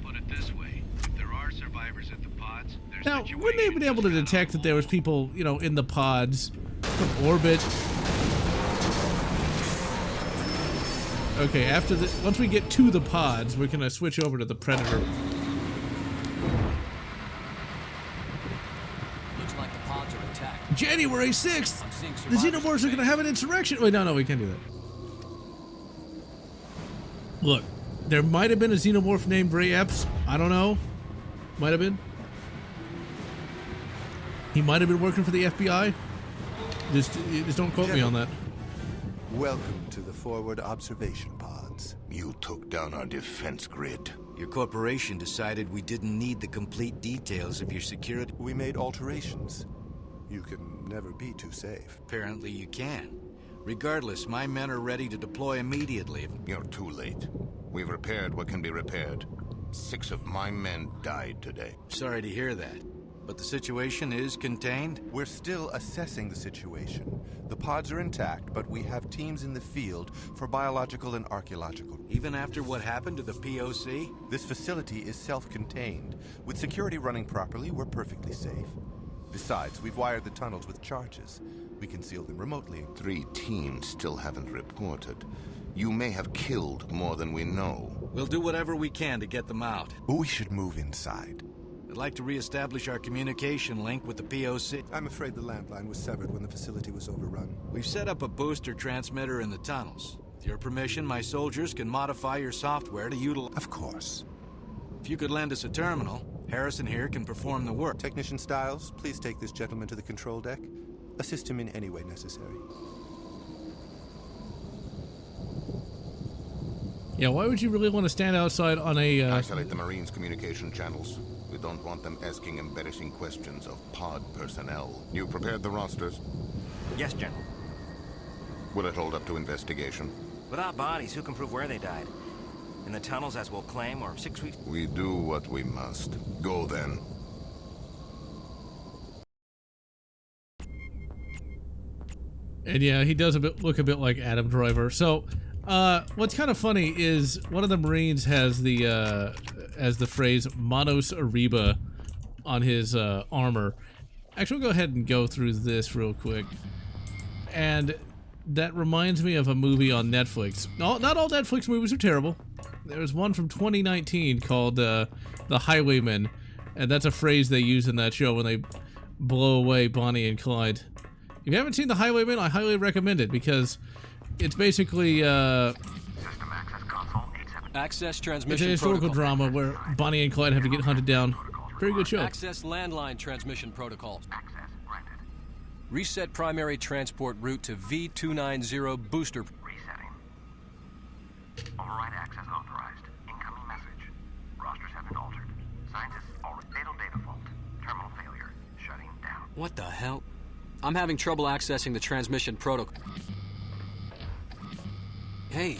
put it this way, if there are survivors at the pods, there's Now, wouldn't they have been able to detect that there was people, you know, in the pods from orbit? Okay, after the once we get to the pods, we're gonna switch over to the Predator. Looks like the pods are attacked. January 6th! I'm seeing The survivors Xenomorphs are gonna have an insurrection! Wait, no, we can't do that. Look, there might have been a Xenomorph named Ray Epps. I don't know. Might have been. He might have been working for the FBI. Just don't quote me on that. Welcome to the forward observation pods. You took down our defense grid. Your corporation decided we didn't need the complete details of your security. We made alterations. You can never be too safe. Apparently you can. Regardless, my men are ready to deploy immediately. You're too late. We've repaired what can be repaired. 6 of my men died today. Sorry to hear that. But the situation is contained? We're still assessing the situation. The pods are intact, but we have teams in the field for biological and archaeological. Even after what happened to the POC? This facility is self-contained. With security running properly, we're perfectly safe. Besides, we've wired the tunnels with charges. We can seal them remotely. 3 teams still haven't reported. You may have killed more than we know. We'll do whatever we can to get them out. We should move inside. I'd like to re-establish our communication link with the POC. I'm afraid the landline was severed when the facility was overrun. We've set up a booster transmitter in the tunnels. With your permission, my soldiers can modify your software to utilize... Of course. If you could lend us a terminal, Harrison here can perform the work. Technician Styles, please take this gentleman to the control deck. Assist him in any way necessary. Yeah, why would you really want to stand outside on a, Isolate the Marines' communication channels. We don't want them asking embarrassing questions of pod personnel. You prepared the rosters? Yes, General. Will it hold up to investigation? Without bodies, who can prove where they died? In the tunnels, as we'll claim, or 6 weeks? We do what we must. Go then. And yeah, he does look a bit like Adam Driver. So, what's kind of funny is one of the Marines has the as the phrase "Manos Arriba" on his armor. Actually, we'll go ahead and go through this real quick. And that reminds me of a movie on Netflix. Not all Netflix movies are terrible. There's one from 2019 called The Highwaymen, and that's a phrase they use in that show when they blow away Bonnie and Clyde. If you haven't seen The Highwaymen, I highly recommend it because it's basically Access it's transmission a historical protocol. drama where Bonnie and Clyde have to get hunted down. Very good show. Access landline transmission protocols. Reset primary transport route to V290 booster. Resetting. Override access authorized. Incoming message. Rosters have been altered. Scientists already fatal data fault. Terminal failure. Shutting down. What the hell? I'm having trouble accessing the transmission protocol. Hey.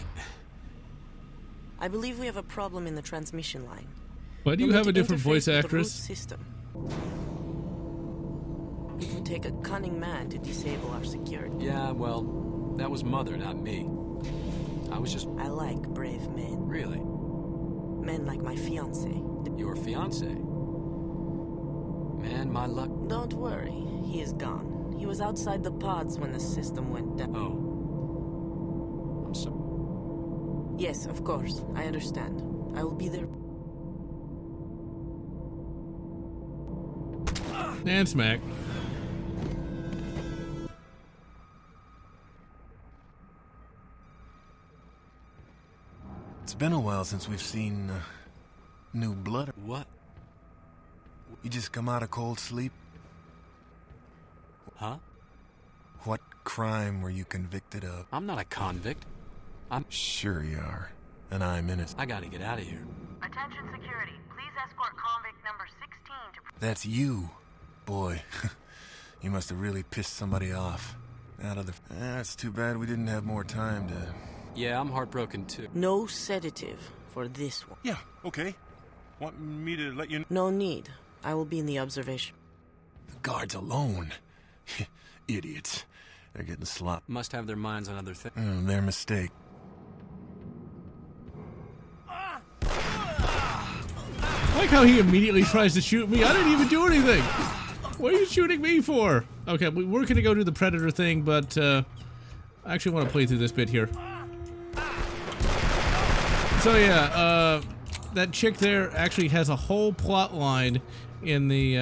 I believe we have a problem in the transmission line. Why do you We'll have need a to different interface voice with the actress? root system. It would take a cunning man to disable our security. Yeah, well, that was Mother, not me. I was just... I like brave men. Really? Men like my fiancé. Your fiancé? Man, my luck... Don't worry, he is gone. He was outside the pods when the system went down. Oh. I'm sorry. Yes, of course. I understand. I will be there. And smack. It's been a while since we've seen new blood. What? You just come out of cold sleep? Huh? What crime were you convicted of? I'm not a convict. I'm... Sure you are. And I'm innocent. I gotta get out of here. Attention security. Please escort convict number 16 to... That's you. Boy, you must have really pissed somebody off. Out of the... It's too bad we didn't have more time to... Yeah, I'm heartbroken too. No sedative for this one. Yeah, okay. Want me to let you... No need. I will be in the observation. The guards alone. Idiots. They're getting sloppy. Must have their minds on other things. Their mistake. I like how he immediately tries to shoot me. I didn't even do anything. What are you shooting me for? Okay, we're gonna go do the Predator thing, but I actually want to play through this bit here. So yeah, that chick there actually has a whole plot line in the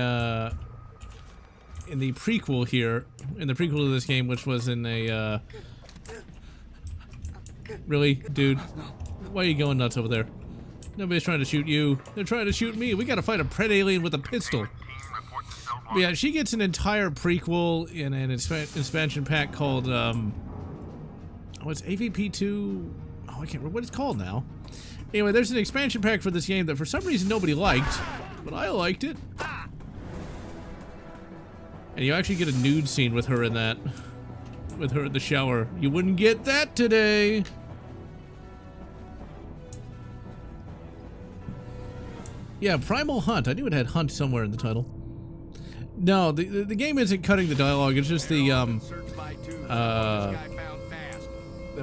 prequel here, in the prequel to this game, which was in a really, dude, why are you going nuts over there? Nobody's trying to shoot you. They're trying to shoot me. We gotta fight a pred alien with a pistol. But yeah, she gets an entire prequel in an expansion pack called it's AVP2. Oh, I can't remember what it's called now. Anyway, there's an expansion pack for this game that for some reason nobody liked, but I liked it. And you actually get a nude scene with her in that. With her in the shower. You wouldn't get that today. Yeah, Primal Hunt. I knew it had Hunt somewhere in the title. No, the game isn't cutting the dialogue. It's just the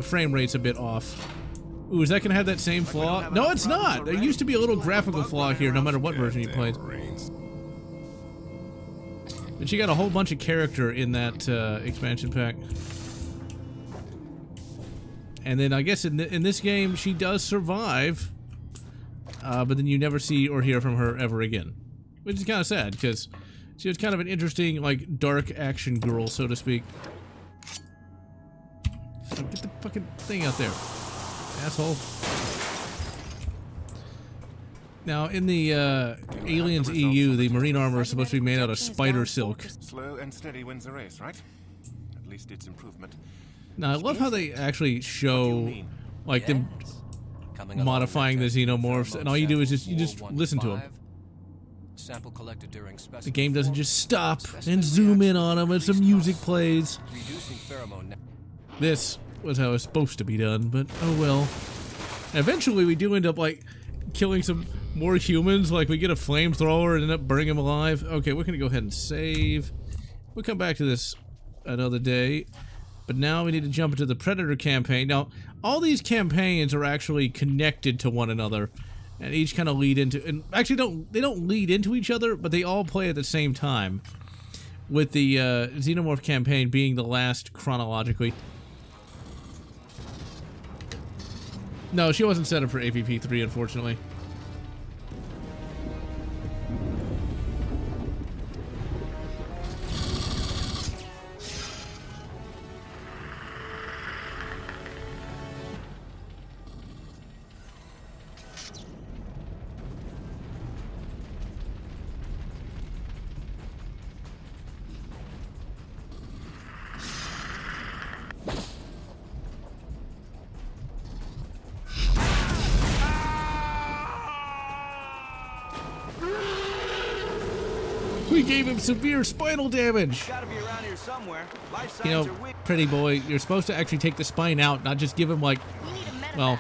frame rate's a bit off. Ooh, is that gonna have that same flaw? No, it's not. There used to be a little graphical flaw here, no matter what version you played. But she got a whole bunch of character in that expansion pack. And then I guess in this game she does survive, but then you never see or hear from her ever again, which is kind of sad because she was kind of an interesting, like, dark action girl, so to speak. Oh, get the fucking thing out there, asshole. Now, in the Aliens EU, the marine armor is supposed to be made out of spider silk. Slow and steady wins the race, right? At least it's improvement. Now, I love how they actually show, like, them modifying the Xenomorphs, and all you do is just listen to them. Sample collected during the game doesn't just stop and zoom in on them as some music plays. This was how it's supposed to be done, but oh well. Eventually, we do end up, like, killing some more humans. Like, we get a flamethrower and end up burning them alive. Okay, we're gonna go ahead and save. We'll come back to this another day. But now we need to jump into the Predator campaign. Now, all these campaigns are actually connected to one another, and each kind of lead into, and actually they don't lead into each other, but they all play at the same time, with the Xenomorph campaign being the last chronologically. No, she wasn't set up for AVP3, unfortunately. We gave him severe spinal damage. You know, pretty boy, you're supposed to actually take the spine out, not just give him, like, well,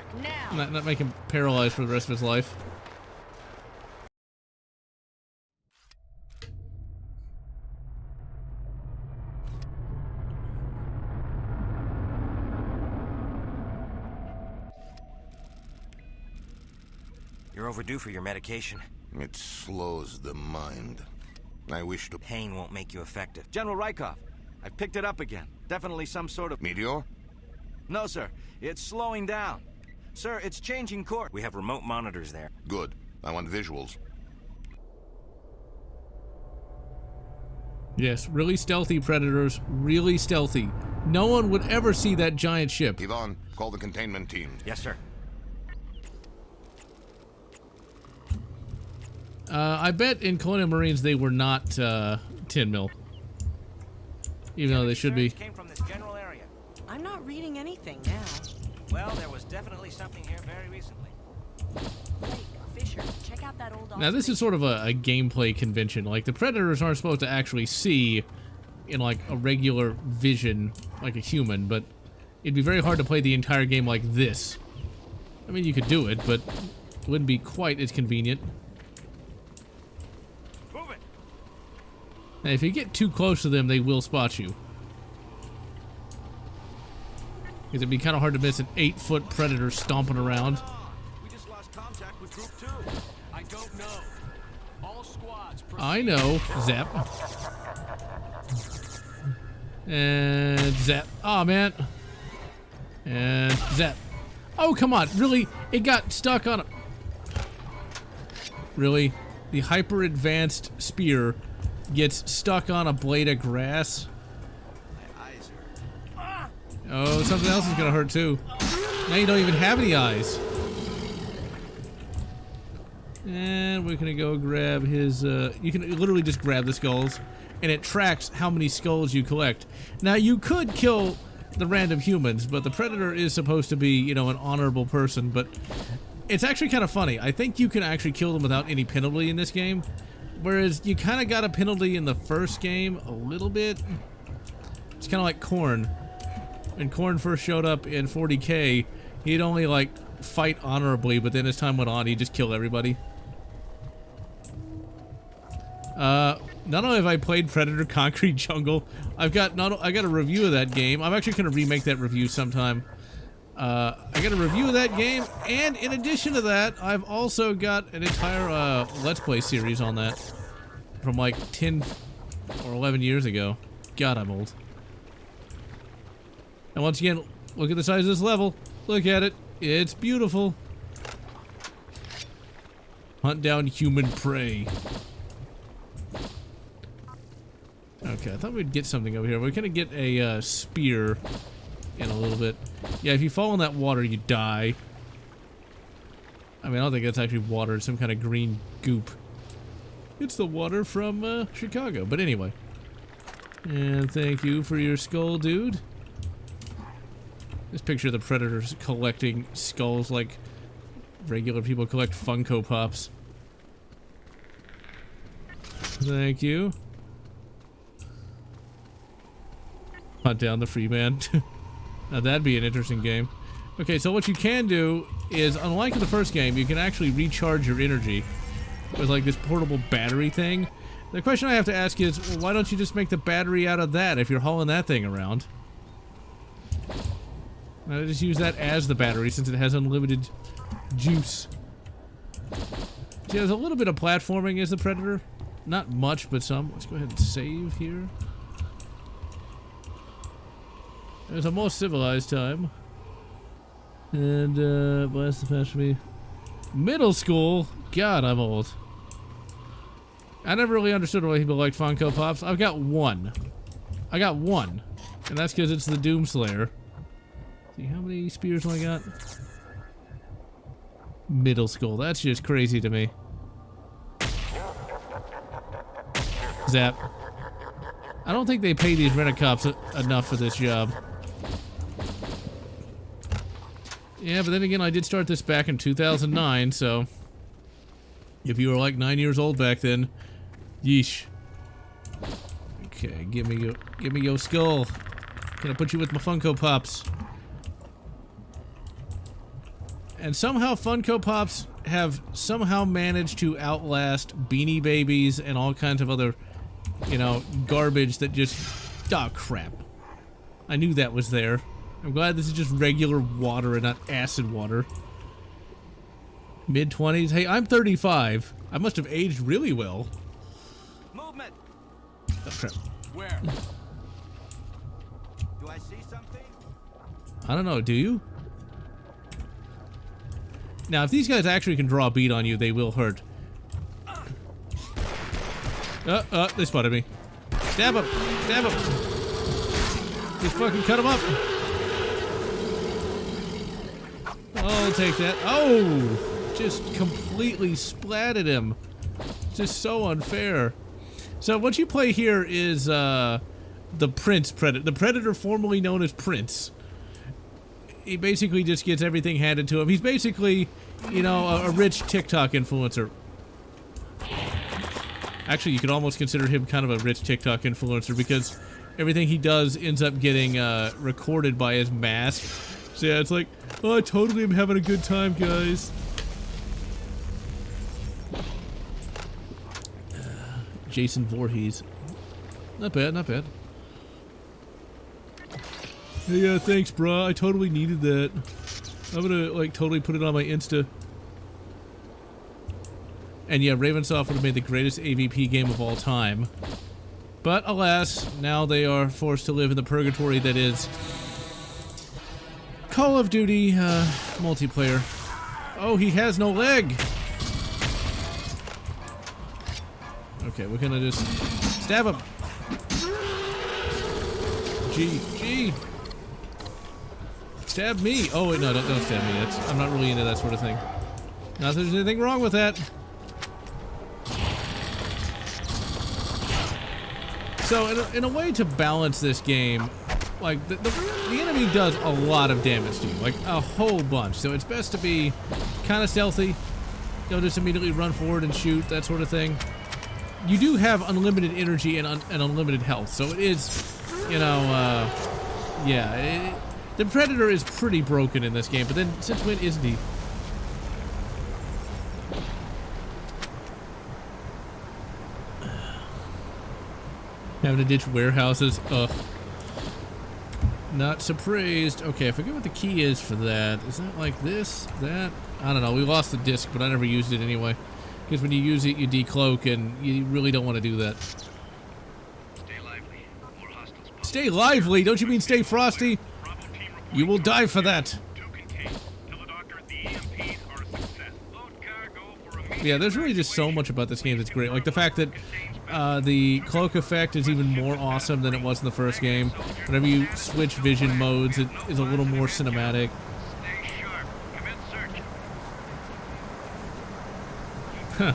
not make him paralyzed for the rest of his life. You're overdue for your medication. It slows the mind. I wish to... Pain won't make you effective. General Rykov, I picked it up again. Definitely some sort of... Meteor? No, sir. It's slowing down. Sir, it's changing course. We have remote monitors there. Good. I want visuals. Yes, really stealthy predators, really stealthy. No one would ever see that giant ship. Yvonne, call the containment team. Yes, sir. I bet in Colonial Marines they were not 10 mil. Even though they should be. Came from this general area. I'm not reading anything now. Well, there was definitely something here very recently. Blake, Fisher, check out that old Now this is sort of a gameplay convention. Like the predators aren't supposed to actually see in like a regular vision like a human, but it'd be very hard to play the entire game like this. I mean, you could do it, but it wouldn't be quite as convenient. Move it. And if you get too close to them, they will spot you. Because it'd be kind of hard to miss an 8-foot predator stomping around. We just lost contact with Group 2. I don't know. All squads. I know. Zap. And zap. Oh man. And zap. Oh, come on. Really? It got stuck on a... Really? The hyper-advanced spear gets stuck on a blade of grass? My eyes hurt. Oh, something else is gonna hurt too. Now you don't even have any eyes. And we're gonna go grab his, you can literally just grab the skulls, and it tracks how many skulls you collect. Now, you could kill the random humans, but the Predator is supposed to be, you know, an honorable person, but it's actually kind of funny. I think you can actually kill them without any penalty in this game, whereas you kind of got a penalty in the first game a little bit. It's kind of like Korn. When Korn first showed up in 40K, he'd only, like, fight honorably, but then as time went on, he'd just kill everybody. Not only have I played Predator Concrete Jungle, I got a review of that game. I'm actually going to remake that review sometime. I got a review of that game, and in addition to that, I've also got an entire Let's Play series on that from like 10 or 11 years ago. God, I'm old. And once again, look at the size of this level. Look at it. It's beautiful. Hunt down human prey. Okay, I thought we'd get something over here. We're gonna get a spear in a little bit. Yeah, if you fall in that water, you die. I mean, I don't think that's actually water. It's some kind of green goop. It's the water from Chicago. But anyway. And thank you for your skull, dude. Just picture the Predators collecting skulls like regular people collect Funko Pops. Thank you. Hunt down the free man. Now that'd be an interesting game. Okay, so what you can do is, unlike in the first game, you can actually recharge your energy with like this portable battery thing. The question I have to ask is, well, why don't you just make the battery out of that if you're hauling that thing around? Now just use that as the battery since it has unlimited juice. See, there's a little bit of platforming as the Predator. Not much, but some. Let's go ahead and save here. It's a more civilized time. And, blast the past me. Middle school? God, I'm old. I never really understood why people liked Funko Pops. I've got one. I got one. And that's because it's the Doomslayer. See how many spears do I got? Middle school. That's just crazy to me. Zap. I don't think they pay these rent-a-cops enough for this job. Yeah, but then again, I did start this back in 2009, so if you were like 9 years old back then, yeesh. Okay, give me your skull. Gonna put you with my Funko Pops. And somehow Funko Pops have somehow managed to outlast Beanie Babies and all kinds of other, you know, garbage that just... Oh, crap. I knew that was there. I'm glad this is just regular water and not acid water. Mid-20s? Hey, I'm 35. I must have aged really well. Movement. Oh, crap. Where? Do I see something? I don't know, do you? Now, if these guys actually can draw a bead on you, they will hurt. They spotted me. Stab him! Stab him! Just fucking cut him up! I'll take that. Oh! Just completely splatted him. Just so unfair. So what you play here is the Prince Predator. The Predator formerly known as Prince. He basically just gets everything handed to him. He's basically, you know, a rich TikTok influencer. Actually, you could almost consider him kind of a rich TikTok influencer because everything he does ends up getting recorded by his mask. So yeah, it's like, oh, I totally am having a good time, guys. Jason Voorhees. Not bad, not bad. Yeah, thanks, brah. I totally needed that. I'm gonna, like, totally put it on my Insta. And yeah, Ravensoft would have made the greatest AVP game of all time. But alas, now they are forced to live in the purgatory that is Call of Duty multiplayer. Oh, he has no leg! Okay, we're gonna just stab him. G. Stab me. Oh wait, no, don't stab me. I'm not really into that sort of thing. Not that there's anything wrong with that. So in a way to balance this game, like the enemy does a lot of damage to you, like a whole bunch. So it's best to be kind of stealthy. Don't just immediately run forward and shoot, that sort of thing. You do have unlimited energy and unlimited health, so it is, you know, yeah. The Predator is pretty broken in this game, but then since when isn't he? Having to ditch warehouses, ugh. Not surprised. Okay, I forget what the key is for that. Is that like this? That? I don't know. We lost the disc, but I never used it anyway. Because when you use it, you decloak, and you really don't want to do that. Stay lively. More hostiles. Stay lively? Don't you mean stay frosty? You will die for that. Yeah, there's really just so much about this game that's great. Like the fact that the cloak effect is even more awesome than it was in the first game. Whenever you switch vision modes, it is a little more cinematic. Huh.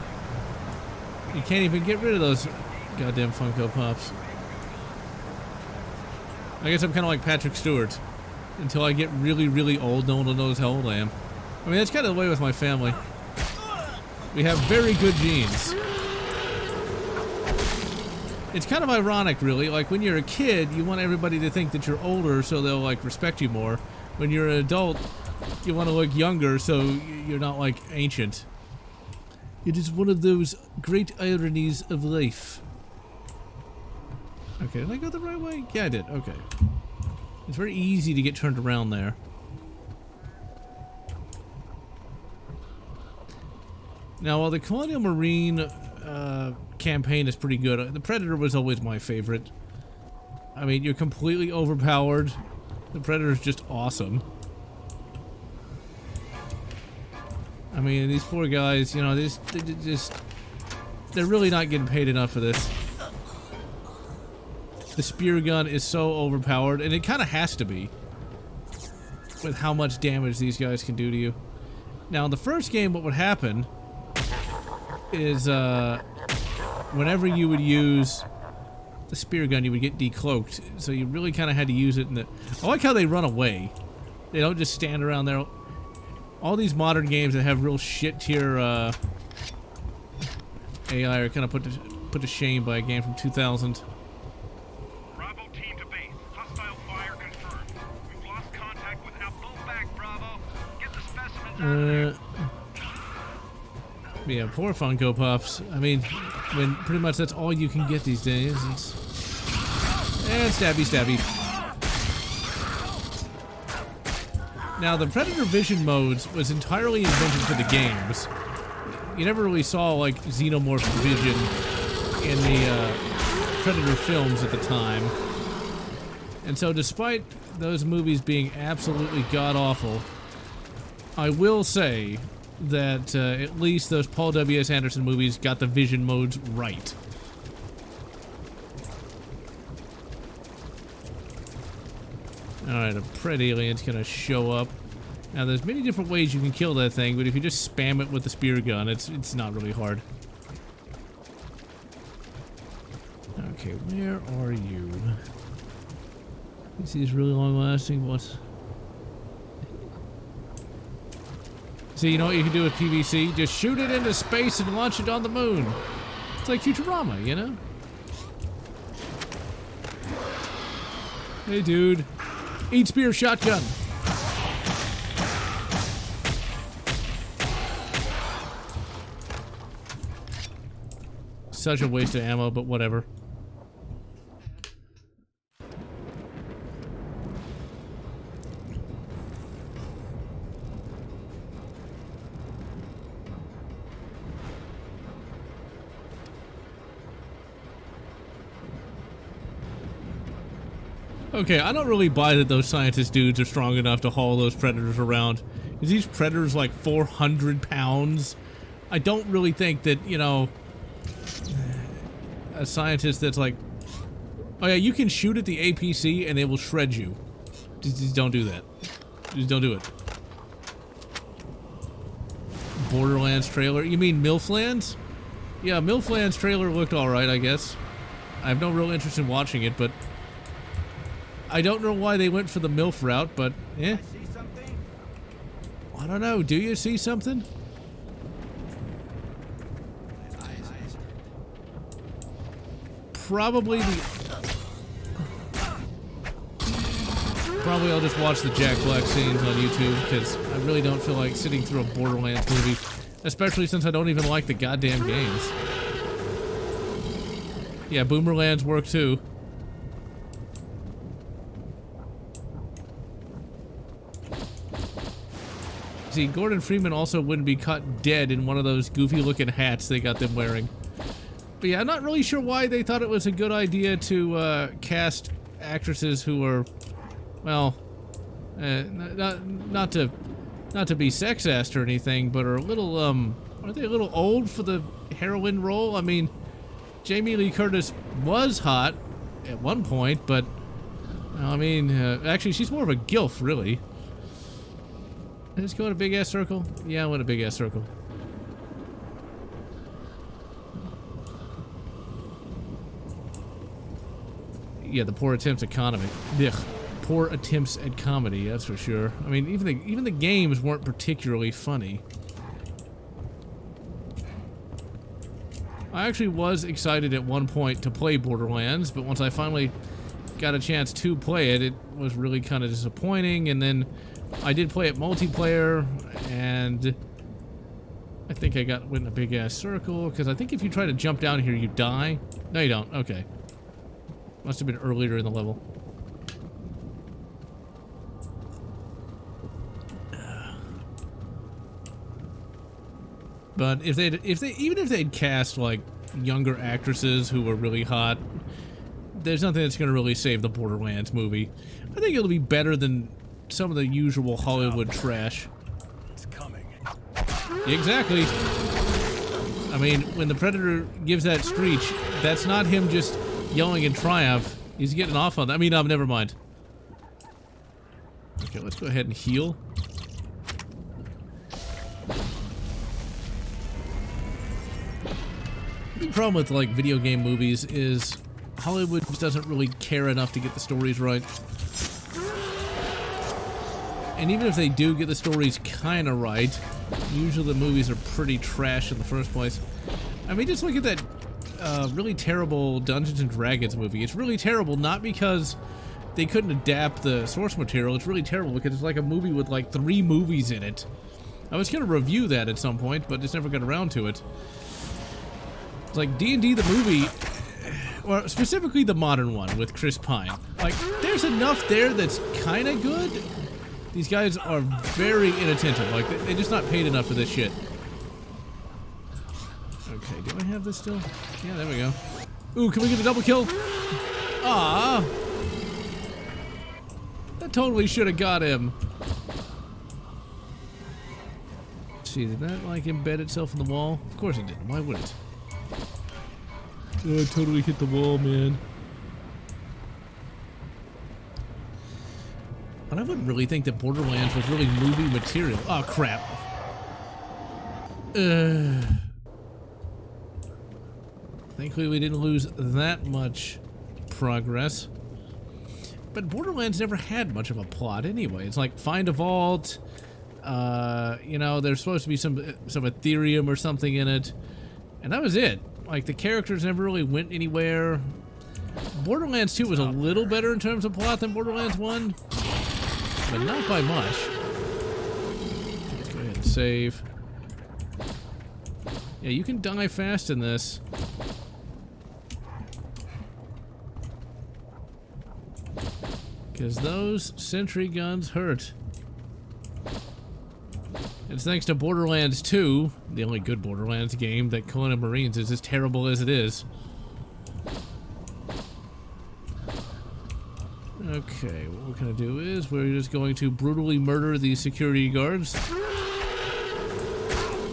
You can't even get rid of those goddamn Funko Pops. I guess I'm kind of like Patrick Stewart. Until I get really, really old, no one will notice how old I am. I mean, that's kind of the way with my family. We have very good genes. It's kind of ironic, really. Like, when you're a kid, you want everybody to think that you're older so they'll, like, respect you more. When you're an adult, you want to look younger so you're not, like, ancient. It is one of those great ironies of life. Okay, did I go the right way? Yeah, I did. Okay. It's very easy to get turned around there. Now, while the Colonial Marine campaign is pretty good, the Predator was always my favorite. I mean, you're completely overpowered. The Predator's just awesome. I mean, these poor guys, you know, they're really not getting paid enough for this. The spear gun is so overpowered, and it kind of has to be, with how much damage these guys can do to you. Now, in the first game, what would happen is, whenever you would use the spear gun, you would get decloaked, so you really kind of had to use it in the... I like how they run away. They don't just stand around there. All these modern games that have real shit tier, AI are kind of put to shame by a game from 2000. Yeah, poor Funko Pops. I mean, when pretty much that's all you can get these days. It's... And stabby, stabby. Now, the Predator Vision modes was entirely invented for the games. You never really saw, like, Xenomorph Vision in the Predator films at the time. And so, despite those movies being absolutely god-awful, I will say that at least those Paul W.S. Anderson movies got the vision modes right. Alright, a Pred alien's gonna show up. Now, there's many different ways you can kill that thing, but if you just spam it with the spear gun, it's not really hard. Okay, where are you? This is really long-lasting. What's... See, you know what you can do with PVC? Just shoot it into space and launch it on the moon. It's like Futurama, you know? Hey, dude. Eat spear shotgun. Such a waste of ammo, but whatever. Okay, I don't really buy that those scientist dudes are strong enough to haul those predators around. Is these predators like 400 pounds? I don't really think that, you know, a scientist that's like, oh yeah, you can shoot at the APC and they will shred you. Just don't do that. Just don't do it. Borderlands trailer? You mean MILFlands? Yeah, MILFlands trailer looked alright, I guess. I have no real interest in watching it, but I don't know why they went for the MILF route, but eh. I don't know. Do you see something? Probably I'll just watch the Jack Black scenes on YouTube, because I really don't feel like sitting through a Borderlands movie, especially since I don't even like the goddamn games. Yeah, Boomerlands work too. See, Gordon Freeman also wouldn't be caught dead in one of those goofy-looking hats they got them wearing. But yeah, I'm not really sure why they thought it was a good idea to cast actresses who are, well, not to be sexist or anything, but are a little aren't they a little old for the heroine role? I mean, Jamie Lee Curtis was hot at one point, but I mean, actually, she's more of a gilf, really. Did I just go in a big-ass circle? Yeah, I went a big-ass circle. Yeah, the poor attempts at comedy. Ugh. Poor attempts at comedy, that's for sure. I mean, even the games weren't particularly funny. I actually was excited at one point to play Borderlands, but once I finally got a chance to play it, it was really kind of disappointing, and then I did play it multiplayer, and I think I went in a big-ass circle, because I think if you try to jump down here, you die. No, you don't. Okay. Must have been earlier in the level. But even if they'd cast, like, younger actresses who were really hot, there's nothing that's going to really save the Borderlands movie. I think it'll be better than some of the usual Hollywood trash. It's coming. Exactly. I mean, when the Predator gives that screech, that's not him just yelling in triumph. He's getting off on that. I mean, never mind. Okay, let's go ahead and heal. The big problem with, like, video game movies is Hollywood just doesn't really care enough to get the stories right. And even if they do get the stories kind of right, usually the movies are pretty trash in the first place. I mean, just look at that really terrible Dungeons & Dragons movie. It's really terrible, not because they couldn't adapt the source material. It's really terrible because it's like a movie with like 3 movies in it. I was going to review that at some point, but just never got around to it. It's like D&D the movie, or specifically the modern one with Chris Pine. Like, there's enough there that's kind of good. These guys are very inattentive. Like, they're just not paid enough for this shit. Okay, do I have this still? Yeah, there we go. Ooh, can we get a double kill? Ah, that totally should have got him. Let's see, did that, like, embed itself in the wall? Of course it didn't. Why would it? Oh, it totally hit the wall, man. But I wouldn't really think that Borderlands was really movie material. Oh, crap. Thankfully, we didn't lose that much progress. But Borderlands never had much of a plot anyway. It's like, find a vault. You know, there's supposed to be some Ethereum or something in it. And that was it. Like, the characters never really went anywhere. Borderlands 2 was a little better in terms of plot than Borderlands 1. But not by much. Let's go ahead and save. Yeah, you can die fast in this. Because those sentry guns hurt. It's thanks to Borderlands 2, the only good Borderlands game, that killing Marines is as terrible as it is. Okay, what we're gonna do is we're just going to brutally murder these security guards.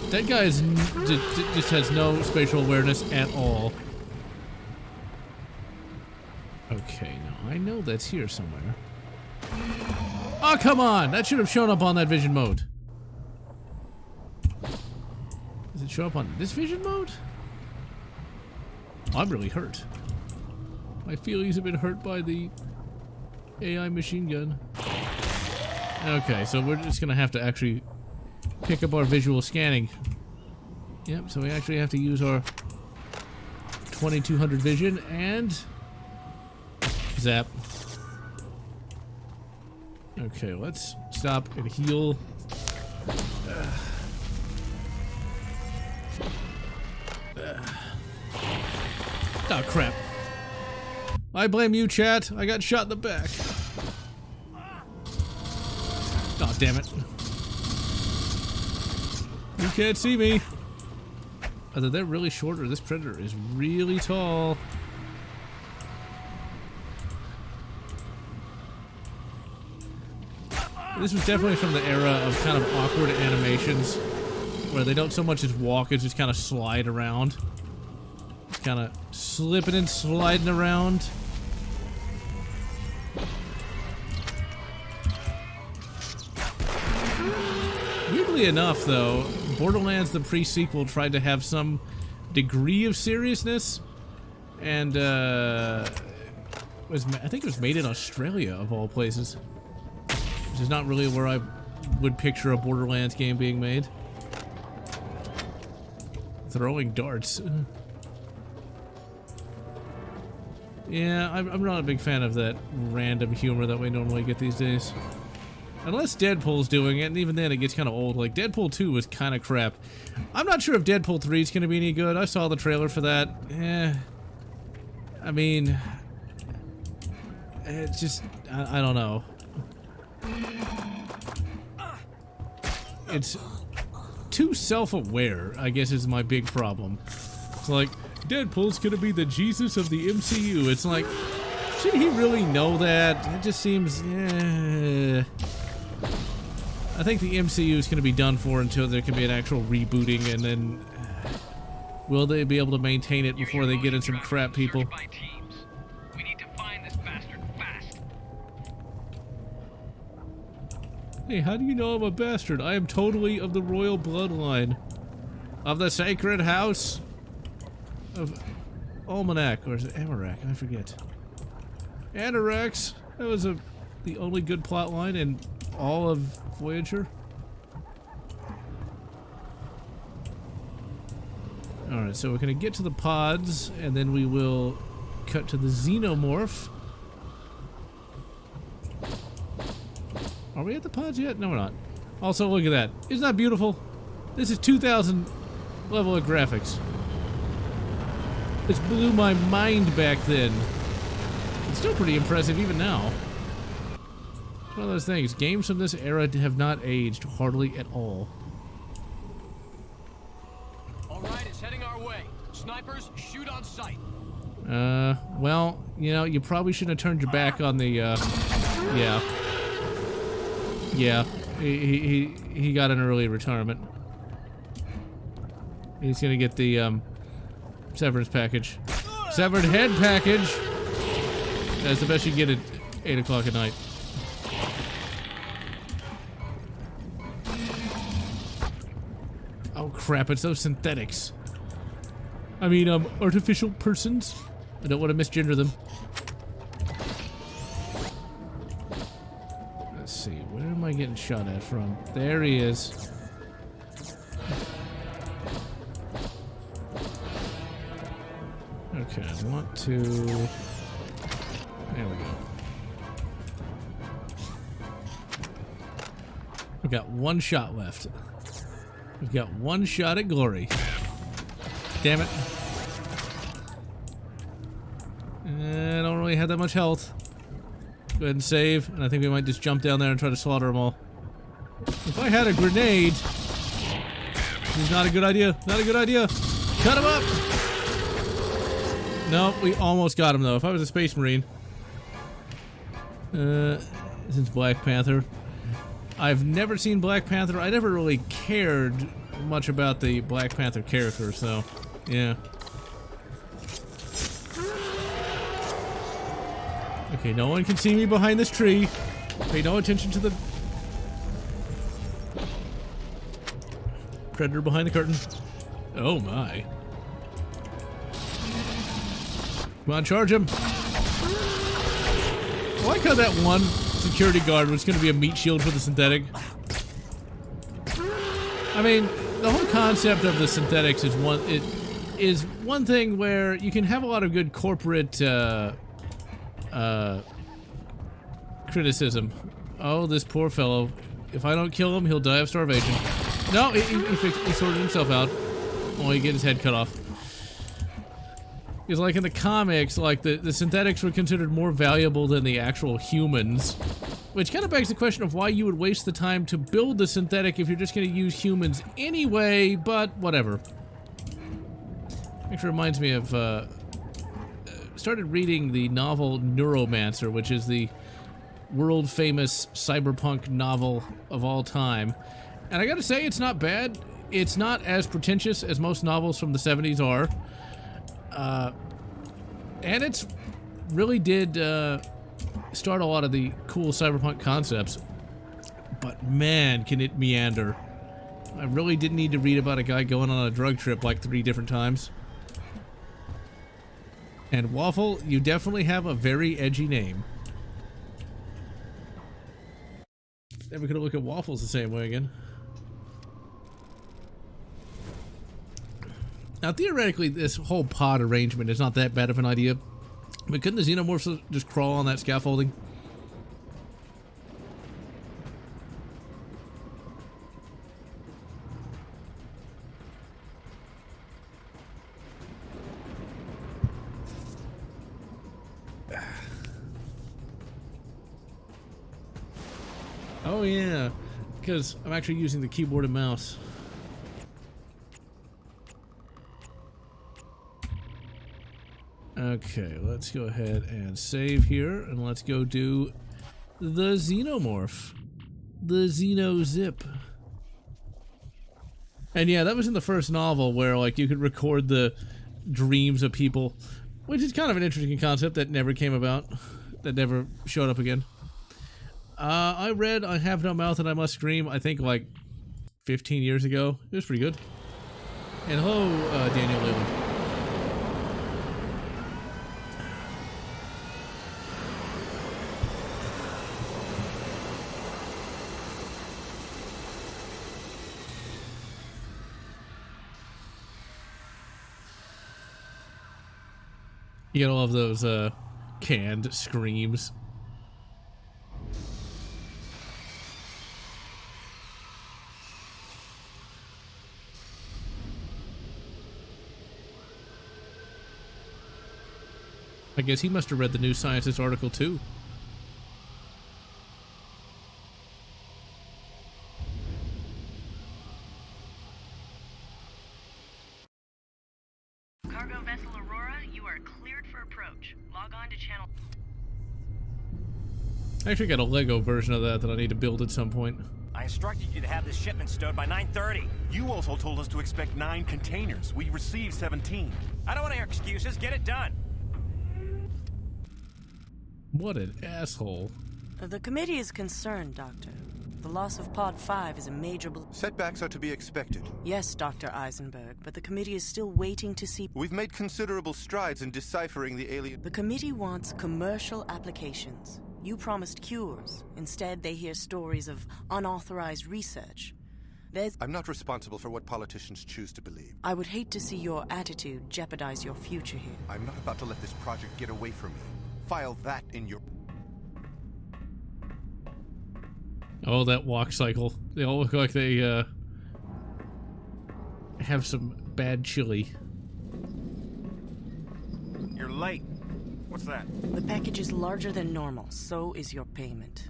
That guy just has no spatial awareness at all. Okay, now I know that's here somewhere. Oh, come on! That should have shown up on that vision mode. Does it show up on this vision mode? I'm really hurt. My feelings have been hurt by the AI machine gun. Okay, so we're just gonna have to actually pick up our visual scanning. Yep, so we actually have to use our 2200 vision and zap. Okay, let's stop and heal. Oh, crap. I blame you, chat. I got shot in the back. Oh, damn it. You can't see me. Either they're really short or this predator is really tall. This was definitely from the era of kind of awkward animations where they don't so much as walk as just kind of slide around. Just kind of slipping and sliding around. Weirdly enough, though, Borderlands the pre-sequel tried to have some degree of seriousness, and I think it was made in Australia, of all places. Which is not really where I would picture a Borderlands game being made. Throwing darts. Yeah, I'm not a big fan of that random humor that we normally get these days. Unless Deadpool's doing it, and even then it gets kind of old. Like, Deadpool 2 was kind of crap. I'm not sure if Deadpool 3 is going to be any good. I saw the trailer for that. I mean, it's just, I don't know. It's too self-aware, I guess, is my big problem. It's like, Deadpool's gonna be the Jesus of the MCU. It's like, should he really know that? It just seems, I think the MCU is gonna be done for until there can be an actual rebooting, and then will they be able to maintain it before they get in some crap people? We need to find this bastard fast. Hey, how do you know I'm a bastard? I am totally of the royal bloodline. Of the sacred house of Almanac, or is it Amarak? I forget. Anorax. That was the only good plot line in all of Voyager. Alright, so we're gonna get to the pods, and then we will cut to the Xenomorph. Are we at the pods yet? No, we're not. Also, look at that. Isn't that beautiful? This is 2000 level of graphics. This blew my mind back then. It's still pretty impressive even now. One of those things. Games from this era have not aged hardly at all. Alright, it's heading our way. Snipers, shoot on sight. Well, you know, you probably shouldn't have turned your back on the, yeah. Yeah, he got an early retirement. He's gonna get the, severance package. Severed head package! That's the best you get at 8 o'clock at night. Oh crap, it's those synthetics. I mean, artificial persons. I don't want to misgender them. Let's see, where am I getting shot at from? There he is. Okay, I want to... There we go. We've got one shot left. We've got one shot at glory. Damn it. I don't really have that much health. Go ahead and save, and I think we might just jump down there and try to slaughter them all. If I had a grenade... This is not a good idea. Not a good idea. Cut him up! Nope, we almost got him though. If I was a Space Marine. Since Black Panther. I've never seen Black Panther. I never really cared much about the Black Panther character, so yeah. Okay, no one can see me behind this tree. Pay no attention to the predator behind the curtain. Oh my. Come on, charge him. I like how that one security guard was going to be a meat shield for the synthetic. I mean, the whole concept of the synthetics is one thing where you can have a lot of good corporate criticism. Oh, this poor fellow. If I don't kill him, he'll die of starvation. No, he sorted himself out. Oh, he get his head cut off. Because like in the comics, like the synthetics were considered more valuable than the actual humans. Which kind of begs the question of why you would waste the time to build the synthetic if you're just going to use humans anyway, but whatever. Actually reminds me of, started reading the novel Neuromancer, which is the world-famous cyberpunk novel of all time. And I gotta say, it's not bad. It's not as pretentious as most novels from the 70s are. And it's really did start a lot of the cool cyberpunk concepts. But man, can it meander. I really didn't need to read about a guy going on a drug trip like 3 different times. And Waffle, you definitely have a very edgy name. Never gonna look at Waffles the same way again. Now, theoretically, this whole pod arrangement is not that bad of an idea. But couldn't the Xenomorphs just crawl on that scaffolding? Oh yeah, because I'm actually using the keyboard and mouse. Okay, let's go ahead and save here, and let's go do the Xenomorph. The Xeno-Zip. And yeah, that was in the first novel where, like, you could record the dreams of people, which is kind of an interesting concept that never came about, that never showed up again. I read I Have No Mouth and I Must Scream, I think, like, 15 years ago. It was pretty good. And hello, Daniel Leland. You gotta love those, canned screams. I guess he must have read the New Scientist article too. Cargo vessel Aurora, you are cleared for approach. Log on to channel. I actually got a Lego version of that I need to build at some point. I instructed you to have this shipment stowed by 9:30. You also told us to expect 9 containers. We received 17. I don't want to hear excuses. Get it done. What an asshole. The committee is concerned, Doctor. The loss of Pod 5 is a major Setbacks are to be expected. Yes, Dr. Eisenberg, but the committee is still waiting to see... We've made considerable strides in deciphering the alien... The committee wants commercial applications. You promised cures. Instead, they hear stories of unauthorized research. I'm not responsible for what politicians choose to believe. I would hate to see your attitude jeopardize your future here. I'm not about to let this project get away from me. File that in your... Oh, that walk cycle. They all look like they, have some bad chili. You're late. What's that? The package is larger than normal, so is your payment.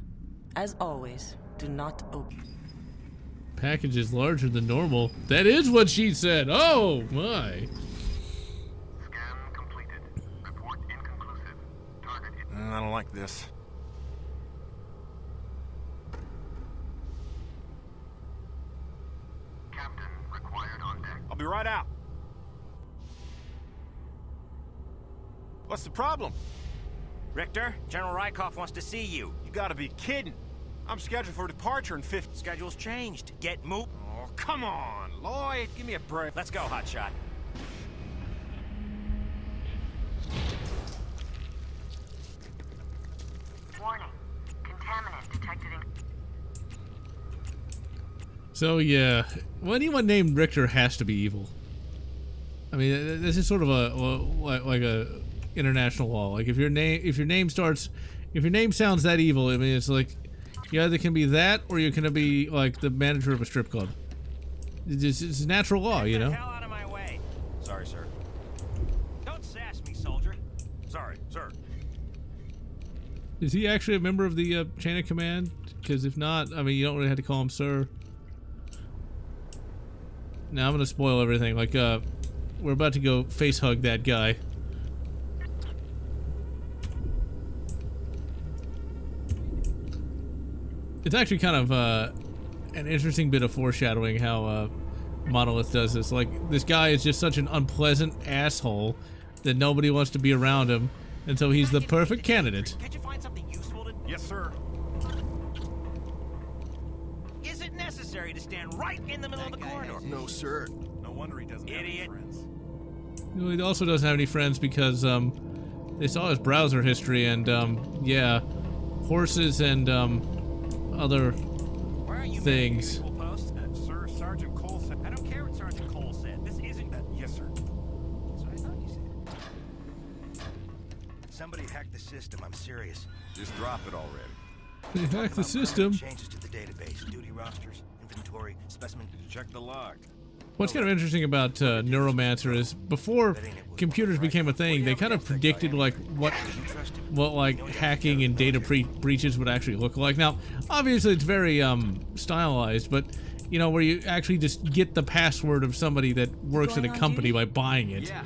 As always, do not open. Package is larger than normal. That is what she said. Oh, my. Scan completed. Report inconclusive. Target hit. I don't like this. Captain required on deck. I'll be right out. What's the problem? Richter, General Rykov wants to see you. You gotta be kidding. I'm scheduled for departure in 50... Schedule's changed. Get moved. Oh, come on, Lloyd. Give me a break. Let's go, hotshot. Warning. Contaminant detected in... So, yeah. Well, anyone named Richter has to be evil. I mean, this is sort of like a international law. Like, if your name sounds that evil, I mean, it's like... You either can be that, or you're gonna be like the manager of a strip club. It's natural law, you know. Get the hell out of my way. Sorry, sir. Don't sass me, soldier. Sorry, sir. Is he actually a member of the chain of command? Because if not, I mean, you don't really have to call him sir. Now I'm gonna spoil everything. Like, we're about to go face hug that guy. It's actually kind of an interesting bit of foreshadowing how Monolith does this. Like, this guy is just such an unpleasant asshole that nobody wants to be around him, and so he's the perfect candidate. Can't you find something useful to... Yes, sir. Is it necessary to stand right in the middle of the corridor? No, sir. No wonder he doesn't have any Idiot. friends. You know, he also doesn't have any friends because they saw his browser history, and yeah, horses and other Where are you things. Post? Sir, Sergeant Cole said... I don't care what Sergeant Cole said. This isn't... yes, sir. That's what I thought you said. Somebody hacked the system, I'm serious. Just drop it already. They hacked the system. Changes to the database, duty rosters, inventory, specimen. Check the log. What's kind of interesting about Neuromancer is before computers became a thing, they kind of predicted like what like hacking and data breaches would actually look like. Now, obviously, it's very stylized, but you know, where you actually just get the password of somebody that works at a company by buying it. Yeah.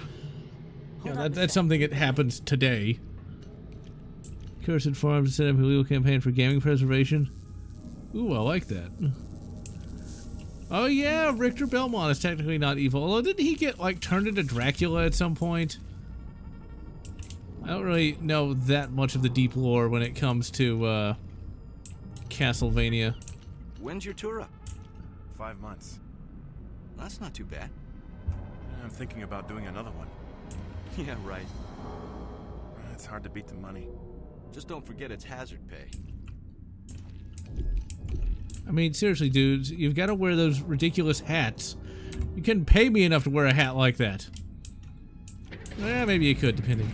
You know, that's something that happens today. Cursed Farms set up a legal campaign for gaming preservation. Ooh, I like that. Oh yeah, Richter Belmont is technically not evil. Although, didn't he get, like, turned into Dracula at some point? I don't really know that much of the deep lore when it comes to, Castlevania. When's your tour up? 5 months. That's not too bad. I'm thinking about doing another one. Yeah, right. It's hard to beat the money. Just don't forget it's hazard pay. I mean, seriously, dudes, you've got to wear those ridiculous hats. You couldn't pay me enough to wear a hat like that. Eh, maybe you could, depending.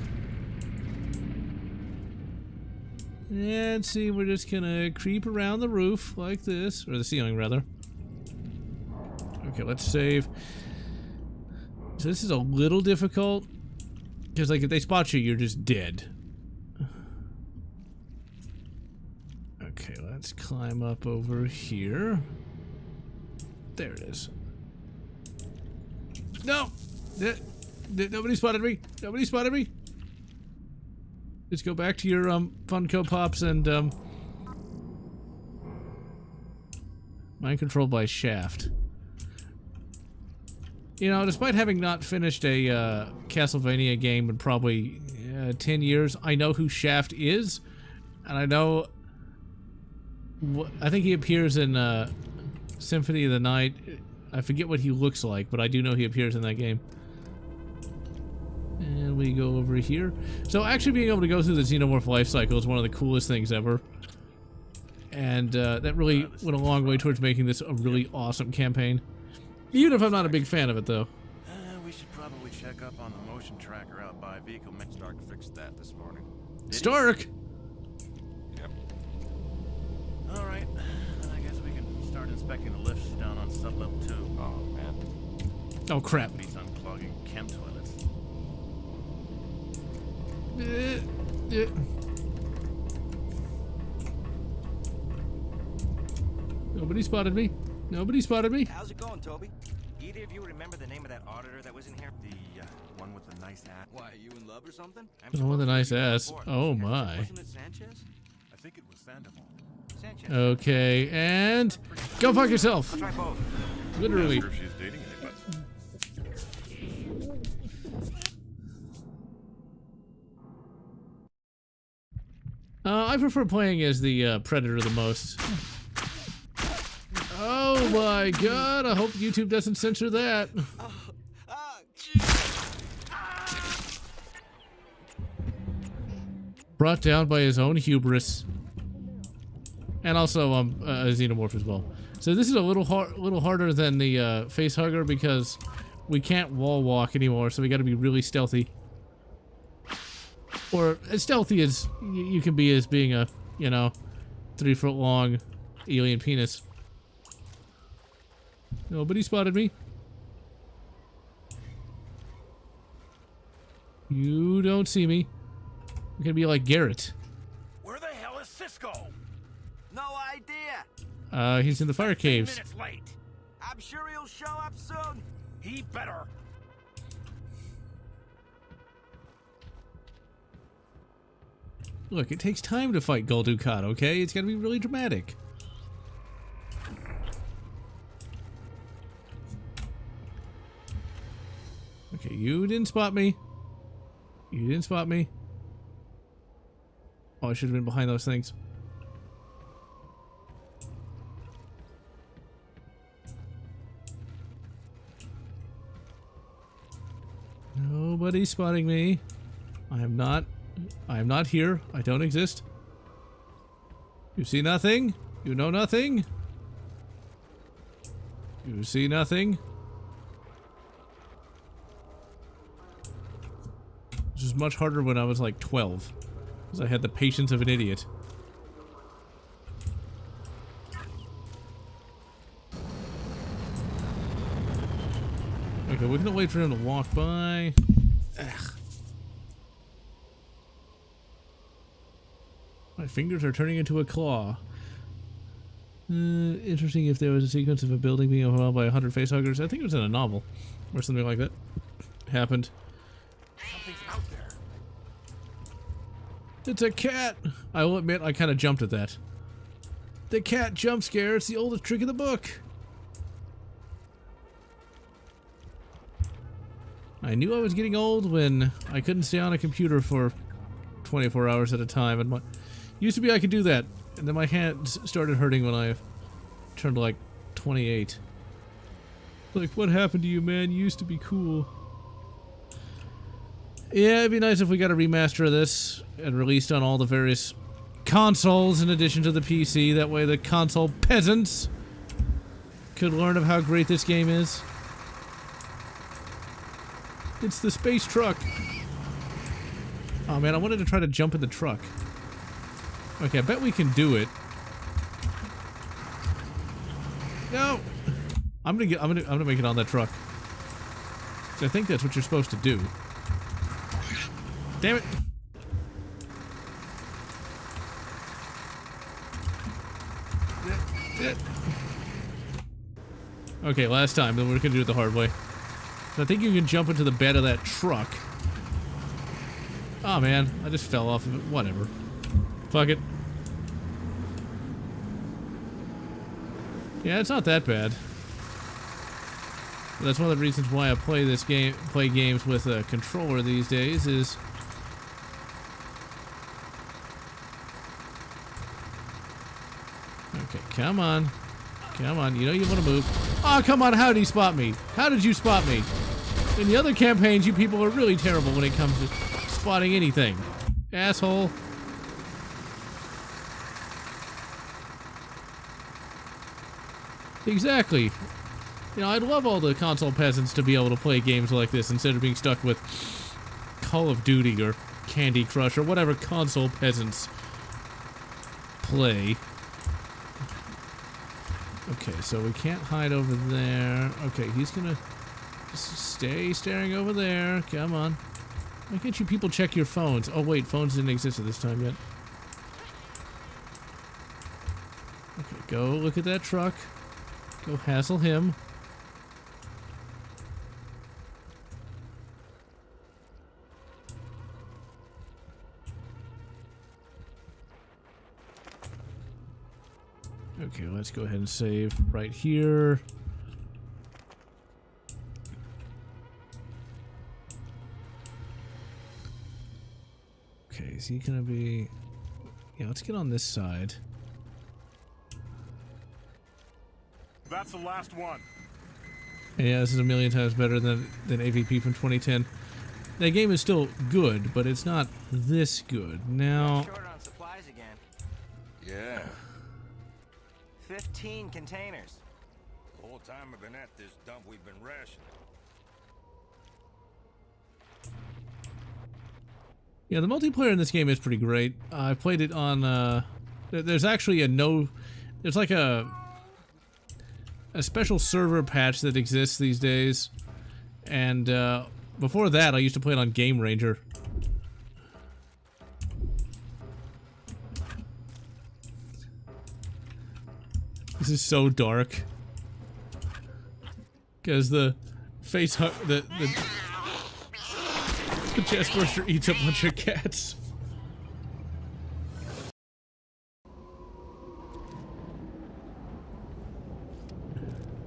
And see, we're just gonna creep around the roof like this, or the ceiling, rather. Okay, let's save. So this is a little difficult, because, like, if they spot you, you're just dead. Okay, let's climb up over here. There it is. No! Nobody spotted me! Nobody spotted me! Just go back to your, Funko Pops and, mind controlled by Shaft. You know, despite having not finished a, Castlevania game in probably, 10 years, I know who Shaft is, and I know I think he appears in Symphony of the Night. I forget what he looks like, but I do know he appears in that game. And we go over here. So actually being able to go through the Xenomorph life cycle is one of the coolest things ever. And that really went a long way towards making this a really awesome campaign. Even if I'm not a big fan of it, though. We should probably check up on the motion tracker out by vehicle. Stark fixed that this morning. Stark? Yep. Alright, then I guess we can start inspecting the lifts down on sub-level 2. Oh, man. Oh, crap. He's unplugging chem toilets. Nobody spotted me. Nobody spotted me. How's it going, Toby? Either of you remember the name of that auditor that was in here? The one with the nice hat. Why, are you in love or something? The one with the nice ass. Oh my. Wasn't it Sanchez? I think it was Sandoval. Sanchez. Okay, and go fuck yourself. I'll try both. Literally. Not sure if she's dating anybody. I prefer playing as the Predator the most. Oh my god, I hope YouTube doesn't censor that. Brought down by his own hubris. And also a Xenomorph as well. So this is a little harder than the face hugger because we can't wall walk anymore, so we gotta be really stealthy. Or as stealthy as you can be as being a, 3-foot long alien penis. Nobody spotted me. You don't see me. I'm gonna be like Garrett. Where the hell is Cisco? No idea. He's in the fire caves. 10 minutes late. I'm sure he'll show up soon. He better. Look, it takes time to fight Gul Dukat, okay? It's gotta be really dramatic. Okay, you didn't spot me. You didn't spot me. Oh, I should have been behind those things. Nobody's spotting me. I am not here. I don't exist. You see nothing? You know nothing? You see nothing? This was much harder when I was like 12. Because I had the patience of an idiot. Okay, we're gonna wait for him to walk by. Ugh. My fingers are turning into a claw. Interesting if there was a sequence of a building being overwhelmed by 100 facehuggers. I think it was in a novel or something like that happened. Something's out there. It's a cat! I will admit, I kind of jumped at that. The cat jump scare, it's the oldest trick in the book. I knew I was getting old when I couldn't stay on a computer for 24 hours at a time. And used to be I could do that, and then my hands started hurting when I turned like 28. Like, what happened to you, man? You used to be cool. Yeah, it'd be nice if we got a remaster of this and released on all the various consoles in addition to the PC. That way the console peasants could learn of how great this game is. It's the space truck. Oh man, I wanted to try to jump in the truck. Okay, I bet we can do it. No! I'm gonna make it on that truck. So I think that's what you're supposed to do. Damn it! Okay, last time, then we're gonna do it the hard way. I think you can jump into the bed of that truck. Oh man, I just fell off of it. Whatever. Fuck it. Yeah, it's not that bad. But that's one of the reasons why I play games with a controller these days is Okay, come on. Come on, you know you want to move. Oh, come on, how did he spot me? How did you spot me? In the other campaigns, you people are really terrible when it comes to spotting anything. Asshole. Exactly. You know, I'd love all the console peasants to be able to play games like this instead of being stuck with Call of Duty or Candy Crush or whatever console peasants play. Okay, so we can't hide over there. Okay, he's gonna stay staring over there. Come on. Why can't you people check your phones? Oh wait, phones didn't exist at this time yet. Okay, go look at that truck. Go hassle him. Okay, let's go ahead and save right here. Okay, is he gonna be... Yeah, let's get on this side. That's the last one. Yeah, this is a million times better than AVP from 2010. That game is still good, but it's not this good. Now... Short on supplies again. Yeah. 15 containers. The whole time I've been at this dump, we've been rationing. Yeah, the multiplayer in this game is pretty great. I've played it on, there's actually there's like a special server patch that exists these days. And, before that, I used to play it on Game Ranger. This is so dark. Because the chest burster eats a bunch of cats.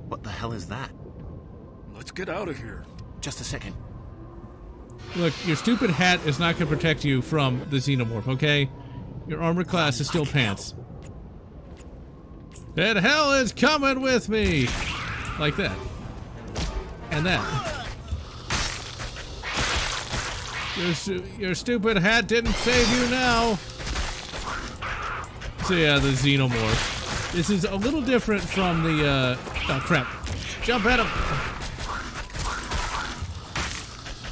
What the hell is that? Let's get out of here. Just a second. Look, your stupid hat is not going to protect you from the Xenomorph, okay? Your armor class is still pants. And hell is coming with me! Like that. And that. Your stupid hat didn't save you now! So yeah, the Xenomorph. This is a little different from the, oh crap. Jump at him!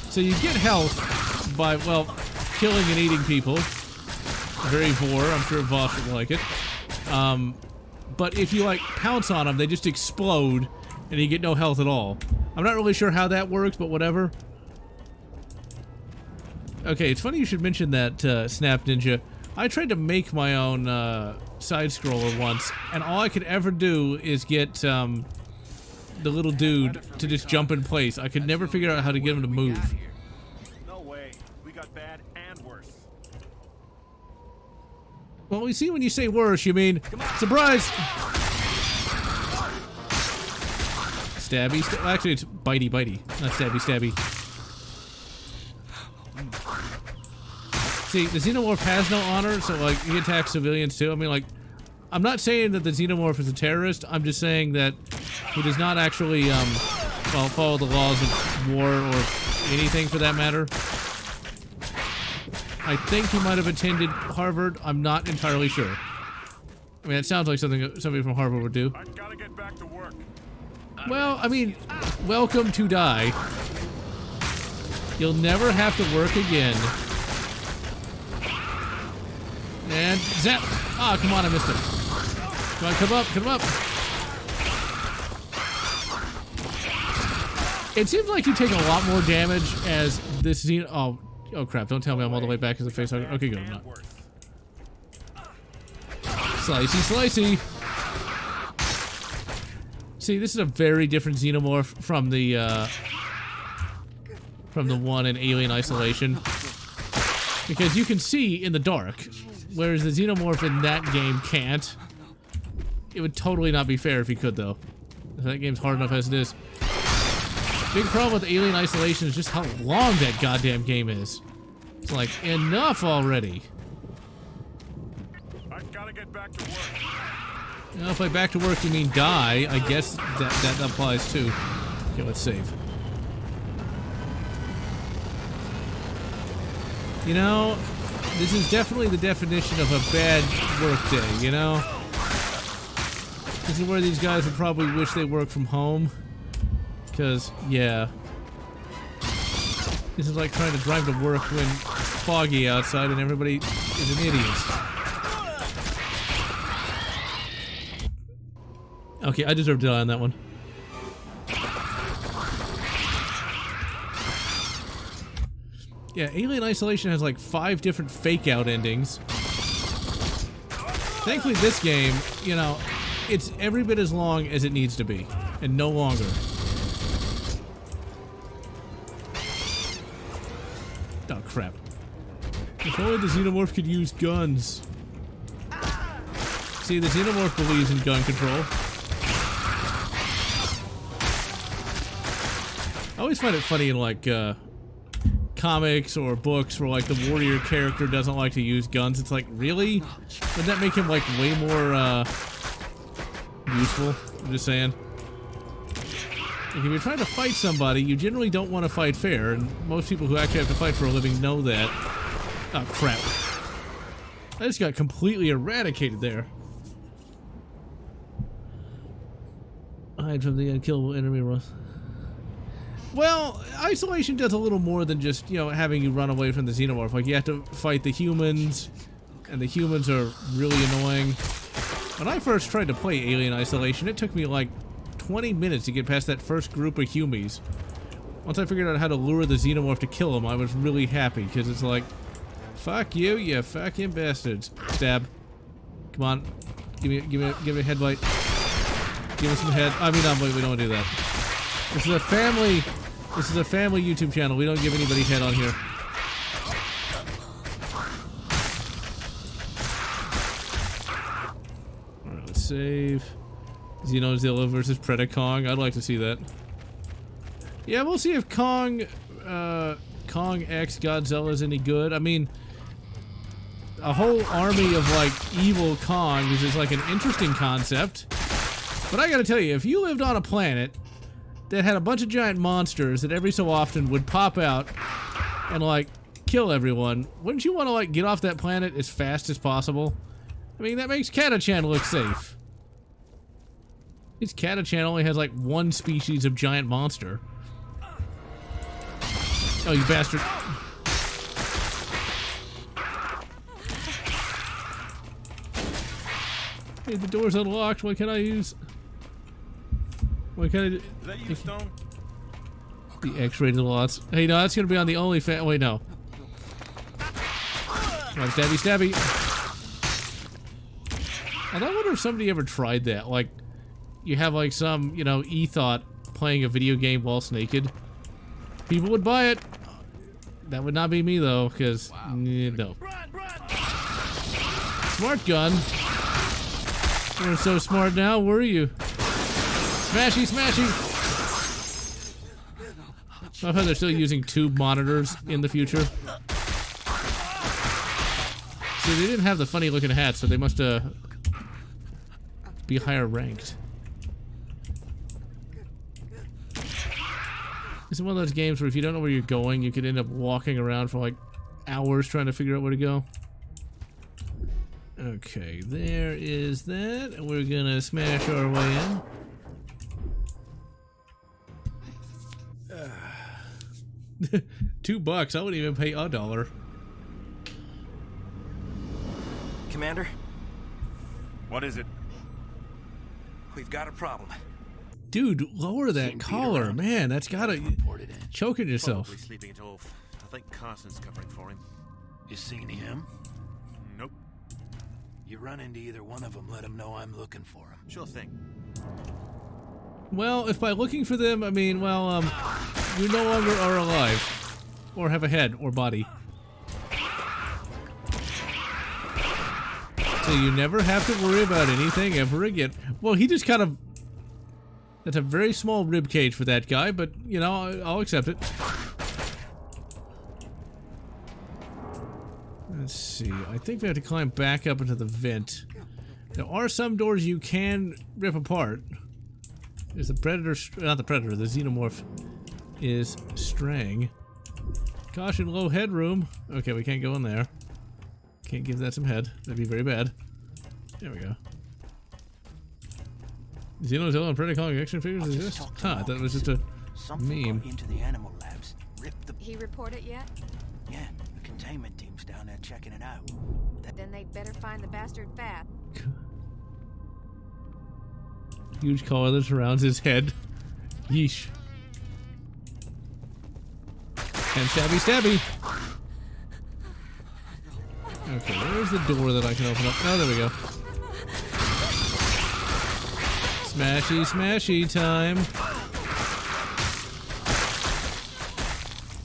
So you get health by, well, killing and eating people. Very Vor, I'm sure Voss would like it. But if you, like, pounce on them, they just explode, and you get no health at all. I'm not really sure how that works, but whatever. Okay, it's funny you should mention that, Snap Ninja. I tried to make my own, side-scroller once, and all I could ever do is get, the little dude to just jump in place. I could never figure out how to get him to move. No way. We got bad and worse. Well, we see when you say worse, you mean surprise! Stabby, actually it's bitey, not stabby. See, the Xenomorph has no honor, so like he attacks civilians too. I mean, like, I'm not saying that the Xenomorph is a terrorist. I'm just saying that he does not actually, well, follow the laws of war or anything for that matter. I think he might have attended Harvard. I'm not entirely sure. I mean, it sounds like something somebody from Harvard would do. I gotta get back to work. Well, I mean, welcome to die. You'll never have to work again. And zap! Ah, come on, I missed him. Come on, come up! It seems like you take a lot more damage as this Xeno. Oh crap! Don't tell me I'm all the way back in the face. Okay, good. I'm not. Slicey. See, this is a very different Xenomorph from the one in Alien Isolation, because you can see in the dark, whereas the Xenomorph in that game can't. It would totally not be fair if he could, though. That game's hard enough as it is. Big problem with Alien Isolation is just how long that goddamn game is. It's like, enough already. I gotta get back to work. Now, if by back to work you mean die, I guess that applies too. Okay, let's save. You know, this is definitely the definition of a bad work day, you know? This is where these guys would probably wish they worked from home. Because, yeah. This is like trying to drive to work when it's foggy outside and everybody is an idiot. Okay, I deserve to die on that one. Yeah, Alien Isolation has like 5 different fake-out endings. Thankfully this game, you know, it's every bit as long as it needs to be, and no longer. Oh, crap. If only the Xenomorph could use guns. See, the Xenomorph believes in gun control. I always find it funny in, like, comics or books where, like, the warrior character doesn't like to use guns. It's like, really? Would that make him, like, way more, useful? I'm just saying. Like, if you're trying to fight somebody, you generally don't want to fight fair, and most people who actually have to fight for a living know that. Oh, crap. I just got completely eradicated there. Hide from the unkillable enemy. Well, Isolation does a little more than just, you know, having you run away from the Xenomorph. Like, you have to fight the humans, and the humans are really annoying. When I first tried to play Alien Isolation, it took me like 20 minutes to get past that first group of humies. Once I figured out how to lure the Xenomorph to kill him, I was really happy, because it's like, fuck you, you fucking bastards. Stab. Come on. Give me a head bite. Give me some head. I mean, no, we don't do that. This is a family YouTube channel. We don't give anybody head on here. Alright, let's save. Xenozilla versus Predacon. I'd like to see that. Yeah, we'll see if Kong X Godzilla is any good. I mean, a whole army of, like, evil Kongs is like an interesting concept. But I gotta tell you, if you lived on a planet that had a bunch of giant monsters that every so often would pop out and, like, kill everyone, wouldn't you want to, like, get off that planet as fast as possible? I mean, that makes Catachan look safe. This Catachan only has, like, 1 species of giant monster. Oh, you bastard. Hey, the door's unlocked. What can I use? What can I do? Is that you, Stone? The X-rated Lotz. Hey, no, that's gonna be on the OnlyFans. Wait, no. Come on, stabby, stabby. And I wonder if somebody ever tried that. Like, you have, like, some, you know, e-thought playing a video game whilst naked. People would buy it. That would not be me, though, because, no. Smart gun. We're so smart now, were you? Smashy, smashy! I thought they're still using tube monitors in the future. See, they didn't have the funny looking hats, so they must be higher ranked. This is one of those games where if you don't know where you're going, you could end up walking around for like hours trying to figure out where to go. Okay, there is that, and we're gonna smash our way in. $2, I wouldn't even pay $1. Commander? What is it? We've got a problem. Dude, lower that collar, man. That's gotta choking yourself. Probably sleeping it off. I think Carson's covering for him. You seen him? Nope. You run into either one of them, let them know I'm looking for him. Sure thing. Well, if by looking for them, I mean, well, you no longer are alive. Or have a head or body. So you never have to worry about anything ever again. Well, he just kind of... That's a very small rib cage for that guy, but, you know, I'll accept it. Let's see. I think we have to climb back up into the vent. There are some doors you can rip apart. There's the Predator, not the Predator, the Xenomorph is straying. Caution, low headroom. Okay, we can't go in there. Can't give that some head. That'd be very bad. There we go. Xeno's and Predator calling action figures exist? Huh, I thought it was just a meme. Into the animal labs. He report it yet? Yeah, the containment team's down there checking it out. Then they'd better find the bastard fast. Huge collar that surrounds his head. Yeesh. And stabby stabby. Okay, where's the door that I can open up? Oh, there we go. Smashy, smashy time.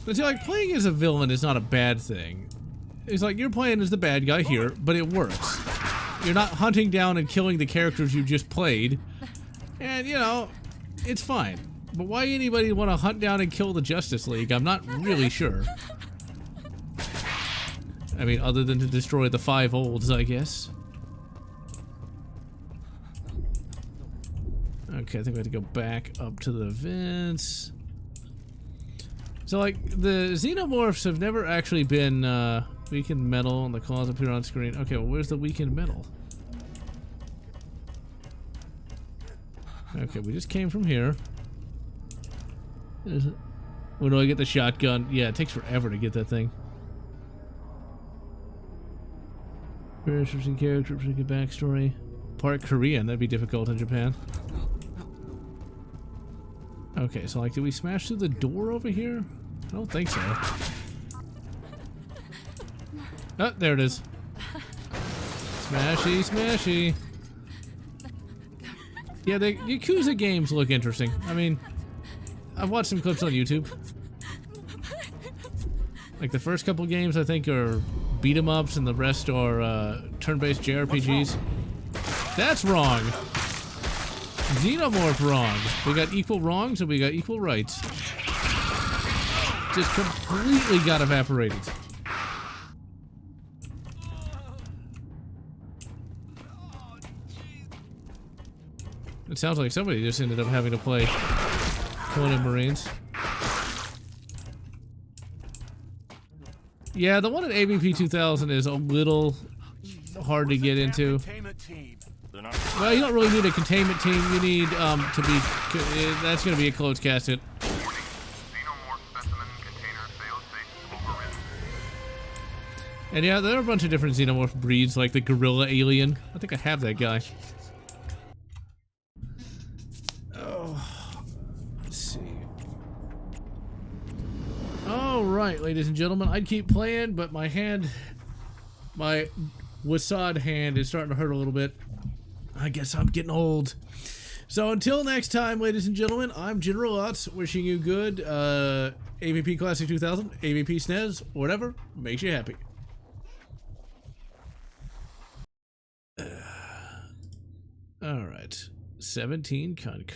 But see, like, playing as a villain is not a bad thing. It's like, you're playing as the bad guy here, but it works. You're not hunting down and killing the characters you just played. And, you know, it's fine. But why anybody want to hunt down and kill the Justice League, I'm not really sure. I mean, other than to destroy the 5 olds, I guess. Okay, I think we have to go back up to the vents. So, like, the Xenomorphs have never actually been weakened metal, and the claws appear on screen. Okay, well, where's the weakened metal? Okay, we just came from here. Where do I get the shotgun? Yeah, it takes forever to get that thing. Very interesting character, interesting backstory. Part Korean, that'd be difficult in Japan. Okay, so like, did we smash through the door over here? I don't think so. Oh, there it is. Smashy, smashy. Yeah, the Yakuza games look interesting. I mean, I've watched some clips on YouTube. Like, the first couple games, I think, are beat-em-ups, and the rest are turn-based JRPGs. That's wrong. Xenomorph wrong. We got equal wrongs and we got equal rights. Just completely got evaporated. It sounds like somebody just ended up having to play Conan Marines. Yeah, the one at AVP 2000 is a little hard to get into. Well, you don't really need a containment team. You need to be. That's going to be a closed cast hit. And yeah, there are a bunch of different Xenomorph breeds, like the gorilla alien. I think I have that guy. Oh, let's see. All right, ladies and gentlemen, I'd keep playing, but my hand, my Wasad hand, is starting to hurt a little bit. I guess I'm getting old. So until next time, ladies and gentlemen, I'm General Lotz, wishing you good AVP Classic 2000, AVP SNES, whatever makes you happy. All right, 17 concurrent.